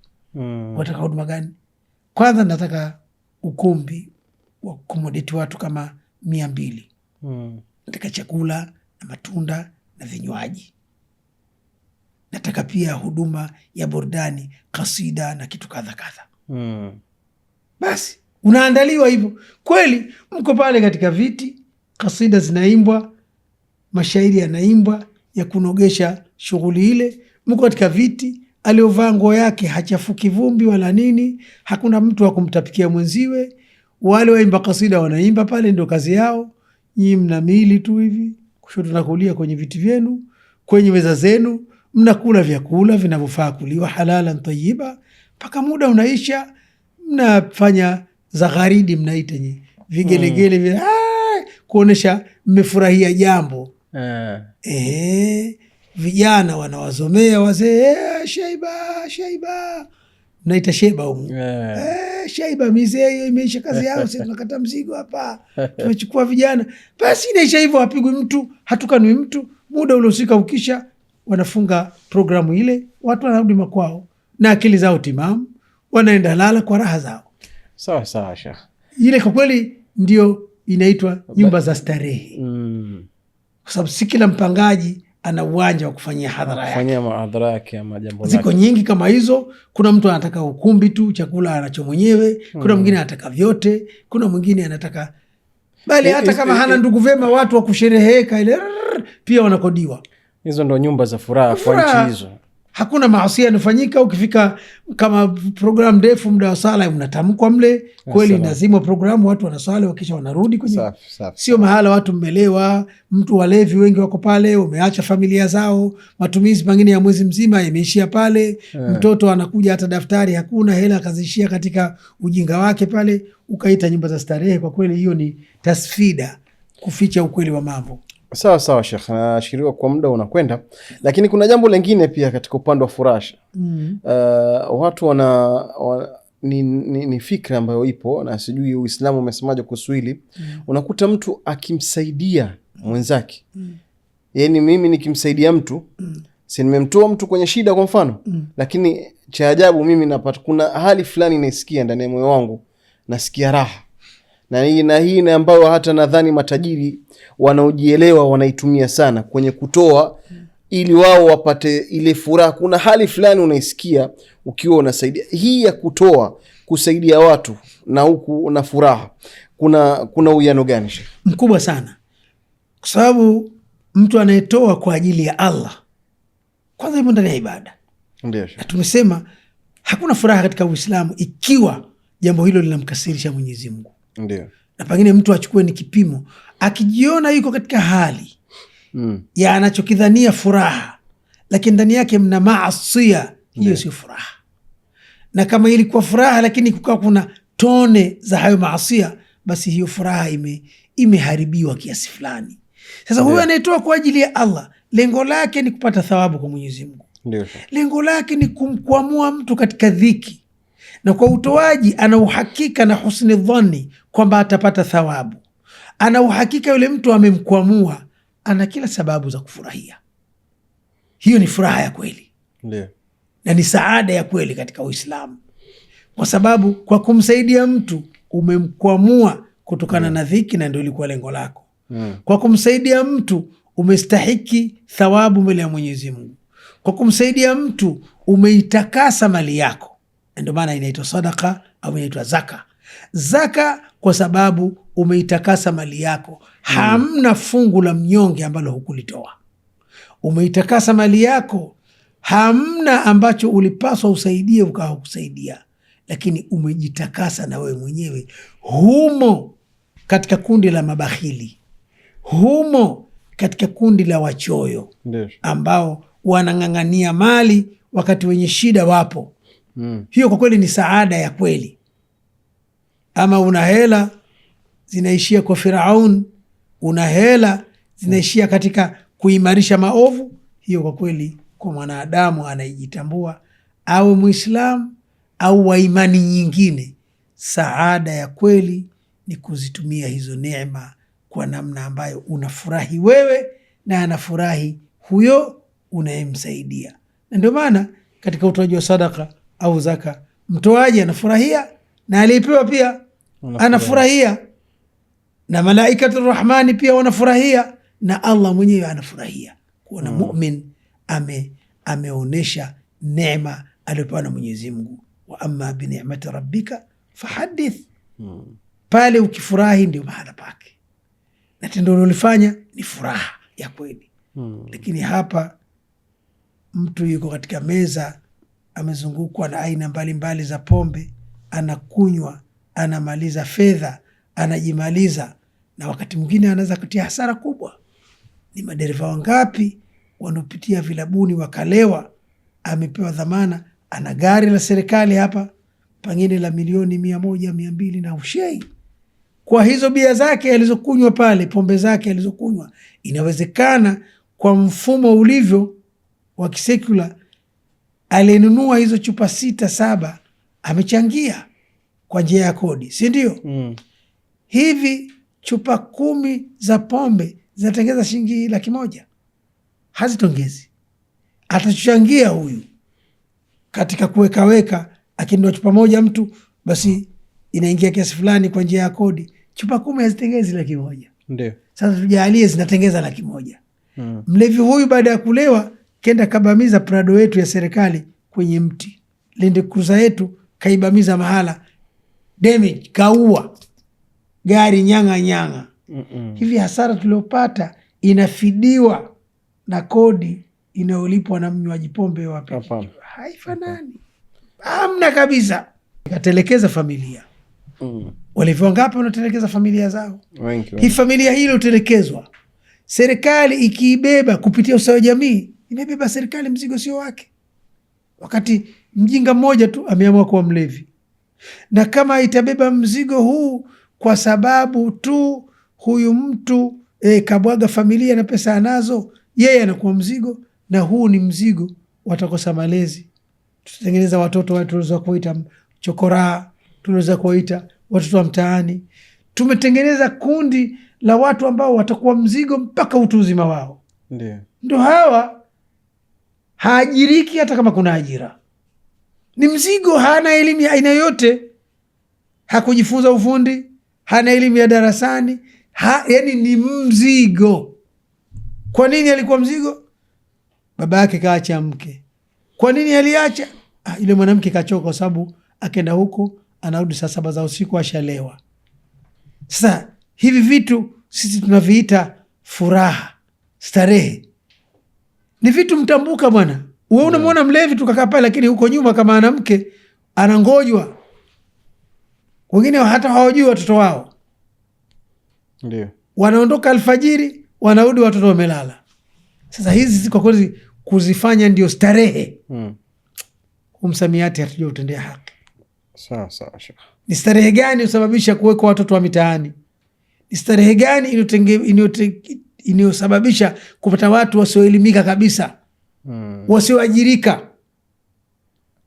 B: Wataka huduma gani? Kwanza nataka ukumbi wa kumodeti watu kama 200. Nataka chakula na matunda na vinywaji. Nataka pia huduma ya burudani, kasida na kitu kadha. Basi unaandaliwa hivyo. Kweli mko pale katika viti, kasida zinaimbwa, mashairi yanaimbwa ya kunogesha shughuli ile. Mko katika viti, aliovaa nguo yake hachafuki vumbi wala nini, hakuna mtu wa kumtapikia mwenziwe. Wale waimba kasida wanaimba pale, ndio kazi yao. Nyinyi mna mili tu hivi kushoto na kulia kwenye viti vyenu, kwenye meza zenu mnakula vyakula vinavyofaa kuliwa, halalan tayyiba, mpaka muda unaisha. Mnafanya zagharidi, mnaita nyinyi vigelegele vile, kuonesha mmefurahia jambo. Vijana wanawazomea wazee, shaiba mnaita sheba huko. Shaiba mizee, hiyo imeisha kazi yao, sisi tunakata mzigo hapa, tumechukua vijana. Basi inaisha hivyo, hapigwi mtu, hatukanwi mtu. Muda uliosika ukisha, wanafunga programu ile, watu wanarudi makwao na akili zao timamu, wanaenda lala kwa raha zao.
A: Sawa Sheikh.
B: Ile kwa kweli ndio inaitwa nyumba za starehe. Kwa sababu si kila mpangaji ana uwanja wa kufanyia hadhara yake ama jambo lake. Ziko nyingi kama hizo. Kuna mtu anataka ukumbi tu, chakula anacho mwenyewe. Kuna mwingine anataka vyote. Kuna mwingine anataka bali hata kama hana ndugu vema, watu wa kushereheka ile pia wanakodiwa.
A: Hizo ndo nyumba za furaha kwa nchi hizo.
B: hakuna maasi yanafanyika. Ukifika kama program ndefu, muda wa sala unatamkwa mle kweli, lazima programu watu wanaswali wakisha wanarudi kwenye sio mahala watu mmelewa, mtu walevi wengi wako pale, umeacha familia zao, matumizi pengine ya mwezi mzima yameishia pale. Mtoto anakuja hata daftari hakuna, hela akaziishia katika ujinga wake pale, ukaita nyumba za starehe. Kwa kweli hiyo ni tasfida, kuficha ukweli wa mambo.
A: Sawa Sheikh, naashiriwa kwa muda unakwenda, lakini kuna jambo lingine pia katika upande wa furasha. Watu ni fikra ambayo ipo, na sijui Uislamu umesemaje kuhusu hili. Unakuta mtu akimsaidia mwenzake, yani mimi nikimsaidia mtu, si nimemtoa mtu kwenye shida kwa mfano, lakini cha ajabu mimi napata kuna hali fulani naisikia ndani ya moyo wangu, nasikia raha. Na hii ni ambayo hata nadhani matajiri wanaojielewa wanaitumia sana kwenye kutoa ili wao wapate ile furaha. Kuna hali fulani unaisikia ukiwa unasaidia, hii ya kutoa, kusaidia watu na huku na furaha, kuna uwiano gani Sheikh?
B: Mkubwa sana, kwa sababu mtu anayetoa kwa ajili ya Allah kwanza yupo ndani ya ibada.
A: Ndio.
B: Na tumesema hakuna furaha katika Uislamu ikiwa jambo hilo linamkasirisha Mwenyezi Mungu.
A: Ndio.
B: Na pengine mtu achukue ni kipimo, akijiona yuko katika hali ya anachokidhania furaha, lakini ndani yake mna maasia, hiyo sio furaha. Na kama ilikuwa furaha lakini kukawa kuna tone za hayo maasia, basi hiyo furaha imeharibiwa kiasi fulani. Sasa huyu anayetoa kwa ajili ya Allah, lengo lake ni kupata thawabu kwa Mwenyezi Mungu.
A: Ndio.
B: Lengo lake ni kumkwamua mtu katika dhiki, na kwa utoaji ana uhakika na husni dhanni kwamba atapata thawabu. Ana uhakika yule mtu amemkwamua, ana kila sababu za kufurahia. Hiyo ni furaha ya kweli.
A: Ndio.
B: Na ni saada ya kweli katika Uislamu, kwa sababu kwa kumsaidia mtu umemkwamua kutokana na dhiki, na ndio ilikuwa lengo lako. Kwa kumsaidia mtu umestahiki thawabu mbele ya Mwenyezi Mungu. Kwa kumsaidia mtu umeitakasa mali yako, ndio maana inaitwa sadaka au inaitwa zaka. Zaka kwa sababu umeitakasa mali yako, hamna fungu la mnyonge ambalo hukulitoa. Umeitakasa mali yako, hamna ambacho ulipaswa usaidie ukawa kusaidia, lakini umejitakasa na wewe mwenyewe. Humo katika kundi la mabakhili, humo katika kundi la wachoyo ambao wanang'ang'ania mali wakati wenye shida wapo. Hiyo kwa kweli ni saada ya kweli. Ama una hela zinaishia kwa Firaun, una hela zinaishia katika kuimarisha maovu, hiyo kwa kweli kwa mwanadamu anayejitambua, au Muislamu au wa imani nyingine, saada ya kweli ni kuzitumia hizo neema kwa namna ambayo unafurahi wewe na anafurahi huyo unayemsaidia. Na ndio maana katika utoaji wa sadaka au zaka, mtoaji anafurahia na aliyepewa pia anafurahia, na malaikatu rahmani pia wanafurahia, na Allah mwenyewe anafurahia kuona mu'min ameonesha neema aliyopewa na Mwenyezi Mungu. Wa amma bi ni'mati rabbika fahadith. Pale ukifurahi ndio mahala pake, na tendo ulilofanya ni furaha ya kweli. Lakini hapa mtu yuko katika meza, amezungukwa na aina mbalimbali za pombe, anakunywa, anamaliza fedha, anajimaliza, na wakati mwingine anaweza kutia hasara kubwa. Ni madereva wangapi wanaopitia vilabuni wakalewa, amepewa dhamana, ana gari la serikali hapa pengine la milioni 100, 200 na ushei, kwa hizo bia zake alizokunywa pale, pombe zake alizokunywa. Inawezekana kwa mfumo ulivyo wa kisekula, alinunua hizo chupa 6, 7 amechangia kwa njia ya kodi, si ndio? Hivi chupa 10 za pombe zinatengeza shilingi 100,000, hazitongezi. Atachangia huyu katika kuwekaweka, akinunua chupa moja mtu, basi inaingia kiasi fulani kwa njia ya kodi. Chupa 10 hazitengezi 100,000.
A: Ndio.
B: Sasa tujalie zinatengeza 100,000. Mlevi huyu baada ya kulewa kenda kabamiza Prado yetu ya serikali kwenye mti, Land Cruiser yetu kaibamiza mahala, damage, kaua gari nyanga. Hivi hasara tuliopata inafidiwa na kodi inayolipwa na mnywaji pombe wape kichwa? Haifanani, hamna kabisa. Ikatelekeza familia. Walevi wangapi wanatelekeza familia zao? Wengi. Hii familia hii iliyotelekezwa, serikali ikiibeba kupitia usawa jamii, imebeba serikali mzigo sio wake, wakati mjinga mmoja tu ameamua kuwa mlevi. Na kama itabeba mzigo huu kwa sababu tu huyu mtu kabwaga familia na pesa anazo, yeye anakuwa mzigo, na huu ni mzigo, watakosa malezi. Tutatengeneza watoto watu tunaweza kuita chokoraa, tunaweza kuita watoto wa mtaani. Tumetengeneza kundi la watu ambao watakuwa mzigo mpaka utu uzima wao. Ndio hawa haajiriki hata kama kuna ajira, ni mzigo. Hana elimu ya aina yote, hakujifunza ufundi, hana elimu ya darasani, yani ni mzigo. Kwa nini alikuwa mzigo? Baba yake kaacha mke. Kwa nini aliacha? Yule mwanamke kachoka, kwa sababu akenda huko anarudi saa 7 za usiku ashalewa. Sasa hivi vitu sisi tunaviita furaha, starehe, ni vitu mtambuka bwana. Wewe unamwona mlevi tukakaa pale, lakini huko nyuma kama ana mke anangojwa. Wengine hata hawajui watoto wao. Ndio. Wanaondoka alfajiri, wanarudi watoto wamelala. Sasa hizi kwa kweli kuzifanya ndio starehe. Msamiati hatujua utendea haki. Sawa. Ni starehe gani usababisha kuweka watoto wa mitaani? Ni starehe gani inayosababisha kupata watu wasioelimika kabisa, wasioajirika?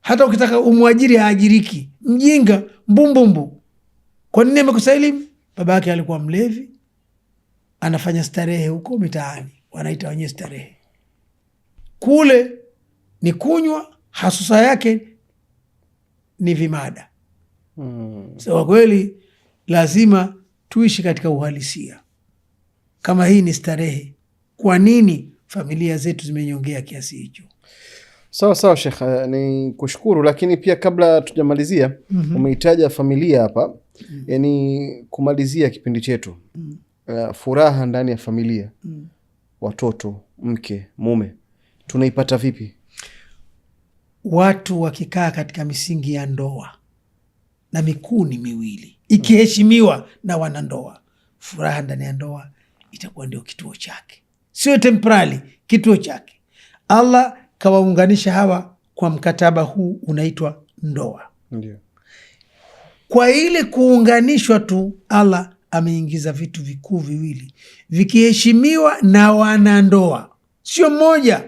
B: Hata ukitaka umwajiri haajiriki, mjinga, mbumbumbu. Kwa nini amekosa elimu? Baba yake alikuwa mlevi, anafanya starehe huko mitaani, wanaita wenye starehe. Kule ni kunywa, hasusa yake ni vimada. Kwa kweli lazima tuishi katika uhalisia. Kama hii ni starehe, kwa nini familia zetu zimenyongea kiasi hicho?
A: Sawa Sheikh, ni kushukuru, lakini pia kabla tujamalizia, umeitaja familia hapa. Yani kumalizia kipindi chetu, furaha ndani ya familia, watoto, mke, mume, tunaipata vipi?
B: Watu wakikaa katika misingi ya ndoa na mikuni miwili ikiheshimiwa na wanandoa, furaha ndani ya ndoa itakuwa ndio kituo chake, sio temporali, kituo chake. Allah kawaunganisha hawa kwa mkataba huu unaitwa ndoa. Ndiyo. Kwa ile kuunganishwa tu, Allah ameingiza vitu vikuu viwili vikiheshimiwa na wanandoa, sio mmoja.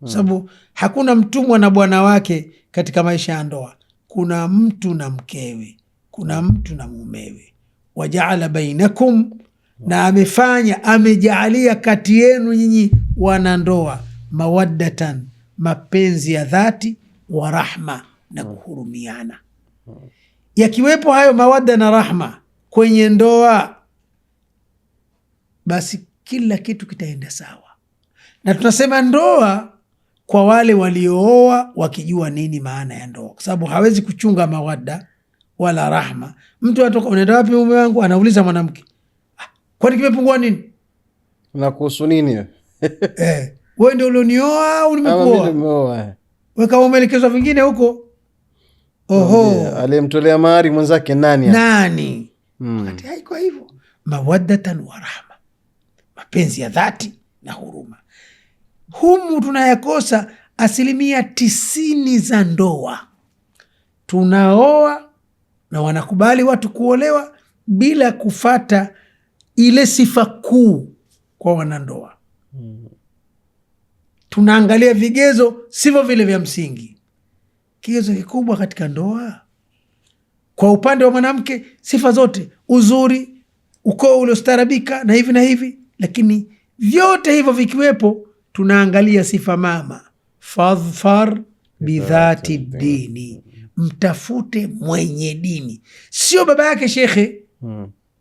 B: Sababu hakuna mtumwa na bwana wake katika maisha ya ndoa. Kuna mtu na mkewe, kuna mtu na mumewe. Wajaala bainakum, na amejaalia kati yenu nyinyi wanandoa, mawaddatan, mapenzi ya dhati, wa rahma, na kuhurumiana. Yakiwepo hayo mawadda na rahma kwenye ndoa, basi kila kitu kitaenda sawa. Na tunasema ndoa kwa wale waliooa wakijua nini maana ya ndoa, kwa sababu hawezi kuchunga mawadda wala rahma. Mtu atoka, unaenda wapi mume wangu? Anauliza mwanamke, kwani kimepungua nini?
A: Na kuhusu nini?
B: Wewe ndio ulionioa au nimekuoa? Wewe kama umeelekezwa vingine huko.
A: Aliyemtolea mahari mwenzake nani?
B: Wakati haiko hivyo. Mawaddatan wa rahma, mapenzi ya dhati na huruma. Humu tunayakosa 90% za ndoa. Tunaoa na wanakubali watu kuolewa bila kufata ile sifa kuu kwa wanandoa. Tunaangalia vigezo sivyo vile vya msingi. Kigezo kikubwa katika ndoa kwa upande wa mwanamke, sifa zote, uzuri, ukoo uliostarabika na hivi na hivi, lakini vyote hivyo vikiwepo, tunaangalia sifa mama, fadhfar bidhati dini, mtafute mwenye dini. Sio baba yake shekhe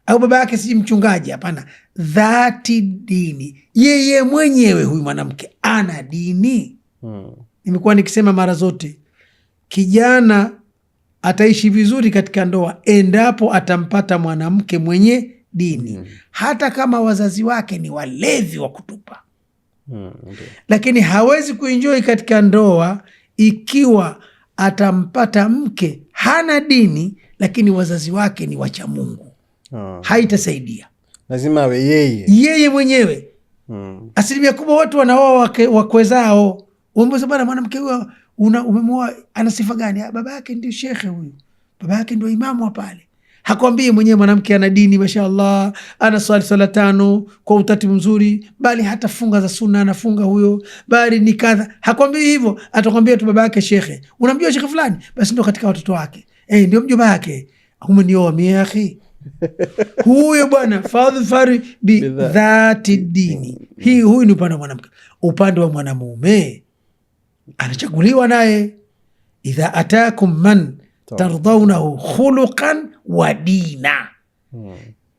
B: au baba yake si mchungaji, hapana. Dhati dini, yeye mwenyewe huyu mwanamke ana dini. Nimekuwa nikisema mara zote, kijana ataishi vizuri katika ndoa endapo atampata mwanamke mwenye dini, hata kama wazazi wake ni walevi wa kutupa. Lakini hawezi kuenjoy katika ndoa ikiwa atampata mke hana dini lakini wazazi wake ni wacha Mungu. Haitasaidia, lazima awe yeye mwenyewe. Asilimia kubwa watu wanaoa wakwe zao. Umeuliza bwana, mwanamke huyo umemwoa ana sifa gani? Baba yake ndio shekhe huyu, baba yake ndio imamu pale. Hakwambii mwenyewe mwanamke ana dini, mashaallah, ana swali swala 5 kwa utaratibu mzuri, bali hata funga za sunna anafunga huyo, bali ni kadha. Hakwambii hivyo, atakwambia tu baba yake shekhe. Unamjua shekhe fulani? Basi ndio katika watoto wake. Ndio mjomba wake. Umenioa mimi akhi. Huyo bwana fadhfari bi dhati dini. Huyu ni upande wa mwanamke. Upande wa mwanamume anachaguliwa naye, idha atakum man tardaunahu khuluqan wa dina.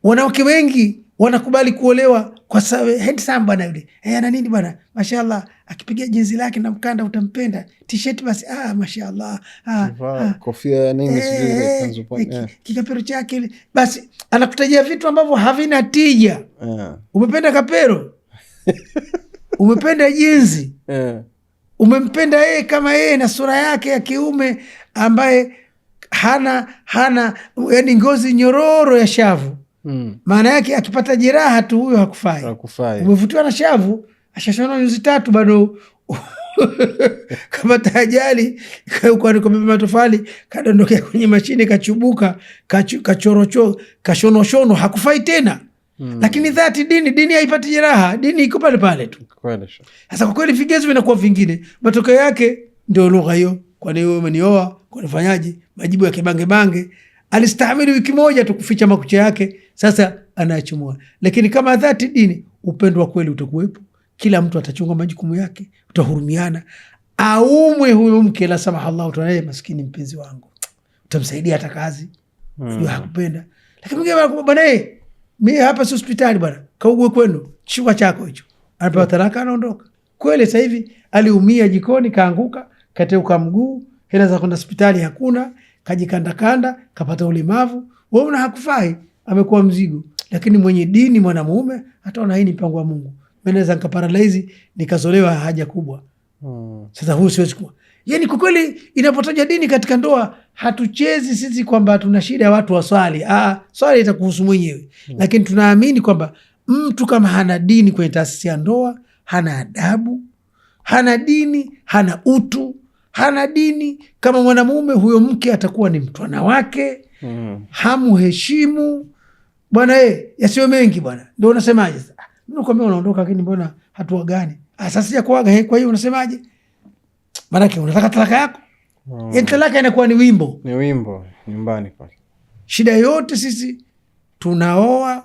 B: Wanawake wengi wanakubali kuolewa kwa sababu handsome bwana yule. Ana nini bwana? Mashaallah, akipiga jinzi lake na mkanda utampenda. T-shirt basi mashaallah. Kofia nini sijui kanzu pale. Kikapero chake basi anakutajia vitu ambavyo havina tija. Umependa kapero? Umependa jinzi? Umempenda yeye kama yeye na sura yake ya kiume ambaye hana yani ngozi nyororo ya shavu. Maana yake akipata jeraha tu huyo hakufai. Umevutiwa na shavu, ashashona nyuzi 3 bado kapata ajali kwa matofali, kadondokea kwenye mashine, kachubuka, kashono, hakufai tena. Lakini dhati dini haipati jeraha, dini iko pale pale tu. Sasa kwa kweli vigezo vinakuwa vingine, matokeo yake ndio lugha hiyo. Kwa nini wewe umenioa? Kwa nifanyaje? Majibu ya kibange. Alistahimili wiki moja tu kuficha makucha yake, sasa anachumua. Lakini kama dhati dini, upendo wa kweli utakuwepo, kila mtu atachunga majukumu yake, utahurumiana. Aumwe huyo mke, la samaha Allah, utaona maskini mpenzi wangu, utamsaidia hata kazi, unajua hakupenda. Lakini mwingine bwana, mimi hapa si hospitali bwana, kaugue kwenu, chukua chako hicho. Anapewa talaka, anaondoka. Kweli sasa hivi aliumia jikoni, kaanguka, kateuka mguu, hela za kwenda hospitali hakuna, kajikanda, kapata ulemavu. Wewe una hakufai, amekuwa mzigo. Lakini mwenye dini mwanamume ataona hii ni mpango wa Mungu. Mimi naweza nikaparalyze nikazolewa haja kubwa. Sasa huyu siwezi kuwa. Yaani kwa kweli inapotaja dini katika ndoa, hatuchezi sisi kwamba tuna shida ya watu waswali. Swali itakuhusu mwenyewe. Lakini tunaamini kwamba mtu kama hana dini kwenye taasisi ya ndoa, hana adabu, hana dini, hana utu, hana dini kama mwanamume, huyo mke atakuwa ni mtwana wake. Hamuheshimu bwana. Yasiwe mengi bwana. Ndio unasemaje? Mimi kwambia unaondoka, lakini mbona hatua gani? Sasa ya kuaga. Kwa hiyo unasemaje? Maana unataka talaka yako. Talaka inakuwa ni wimbo nyumbani pale. Shida yote sisi tunaoa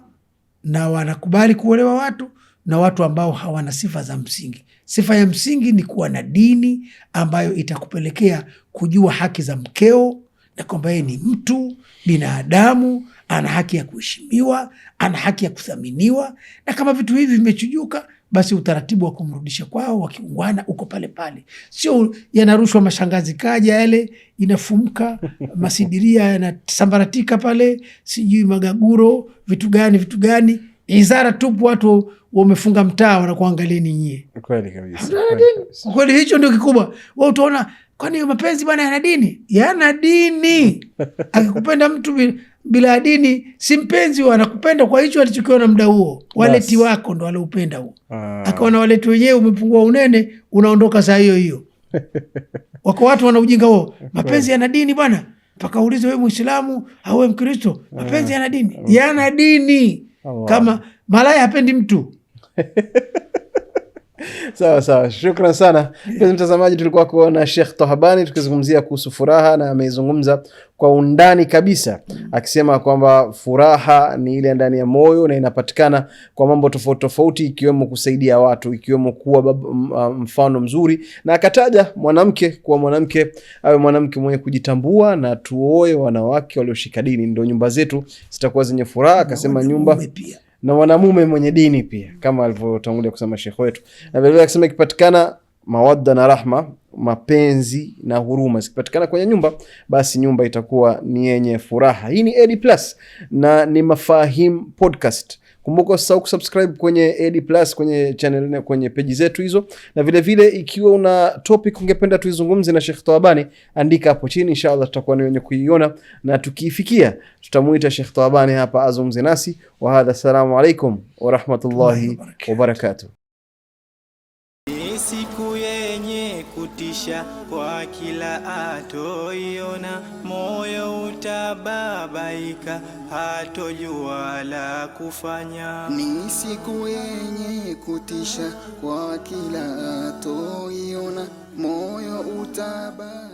B: na wanakubali kuolewa watu na watu ambao hawana sifa za msingi. Sifa ya msingi ni kuwa na dini ambayo itakupelekea kujua haki za mkeo na kwamba yeye ni mtu binadamu, ana haki ya kuheshimiwa, ana haki ya kuthaminiwa. Na kama vitu hivi vimechujuka, basi utaratibu wa kumrudisha kwao wakiungwana uko pale pale. Sio yanarushwa mashangazi kaja yale, inafumka masidiria yanasambaratika pale, sijui magaguro, vitu gani, izara tupu, watu wamefunga mtaa wanakuangalieni nyie. Kweli kabisa. Kweli hicho ndio kikubwa. Wewe utaona kwani mapenzi bwana yana dini? Yana dini. Akikupenda mtu bila dini si mpenzi, anakupenda kwa hicho alichokiona muda huo. Waleti wako ndo waliupenda huo. Akaona waleti wenyewe umepungua unene, unaondoka saa hiyo hiyo. Wako watu wana ujinga huo. Mapenzi yana dini bwana. Mpaka uulize wewe Muislamu au wewe Mkristo, mapenzi yana dini? Yana dini. Kama malaya hapendi mtu. Sawa. Shukran sana. Mpenzi mtazamaji, tulikuwa kuona Sheikh Tahabani tukizungumzia kuhusu furaha, na amezungumza kwa undani kabisa akisema kwamba furaha ni ile ndani ya moyo na inapatikana kwa mambo tofauti, ikiwemo kusaidia watu, ikiwemo kuwa mfano mzuri, na akataja mwanamke kuwa mwanamke awe mwanamke mwenye kujitambua, na tuoe wanawake walioshika dini, ndio nyumba zetu zitakuwa zenye furaha. Akasema nyumba na mwanamume mwenye dini pia, kama alivyotangulia kusema Sheikh wetu. Na vile vile akisema ikipatikana mawadda na rahma, mapenzi na huruma zikipatikana kwenye nyumba, basi nyumba itakuwa ni yenye furaha. Hii ni ED+ na ni Mafahim Podcast.
A: Kumbuka usisahau kusubscribe kwenye AD Plus kwenye channel, kwenye page zetu hizo, na vile vile ikiwa una topic ungependa tuizungumze na Sheikh Tawabani, andika hapo chini, inshallah tutakuwa ni wenye kuiona, na tukifikia tutamuita Sheikh Tawabani hapa azungumze nasi. Wa hadha, assalamu alaikum wa rahmatullahi wa barakatuh.
C: Siku yenye kutisha kwa kila atoiona, moyo utababaika, hatojua la kufanya.
D: Ni siku yenye kutisha kwa kila atoiona, moyo utababaika.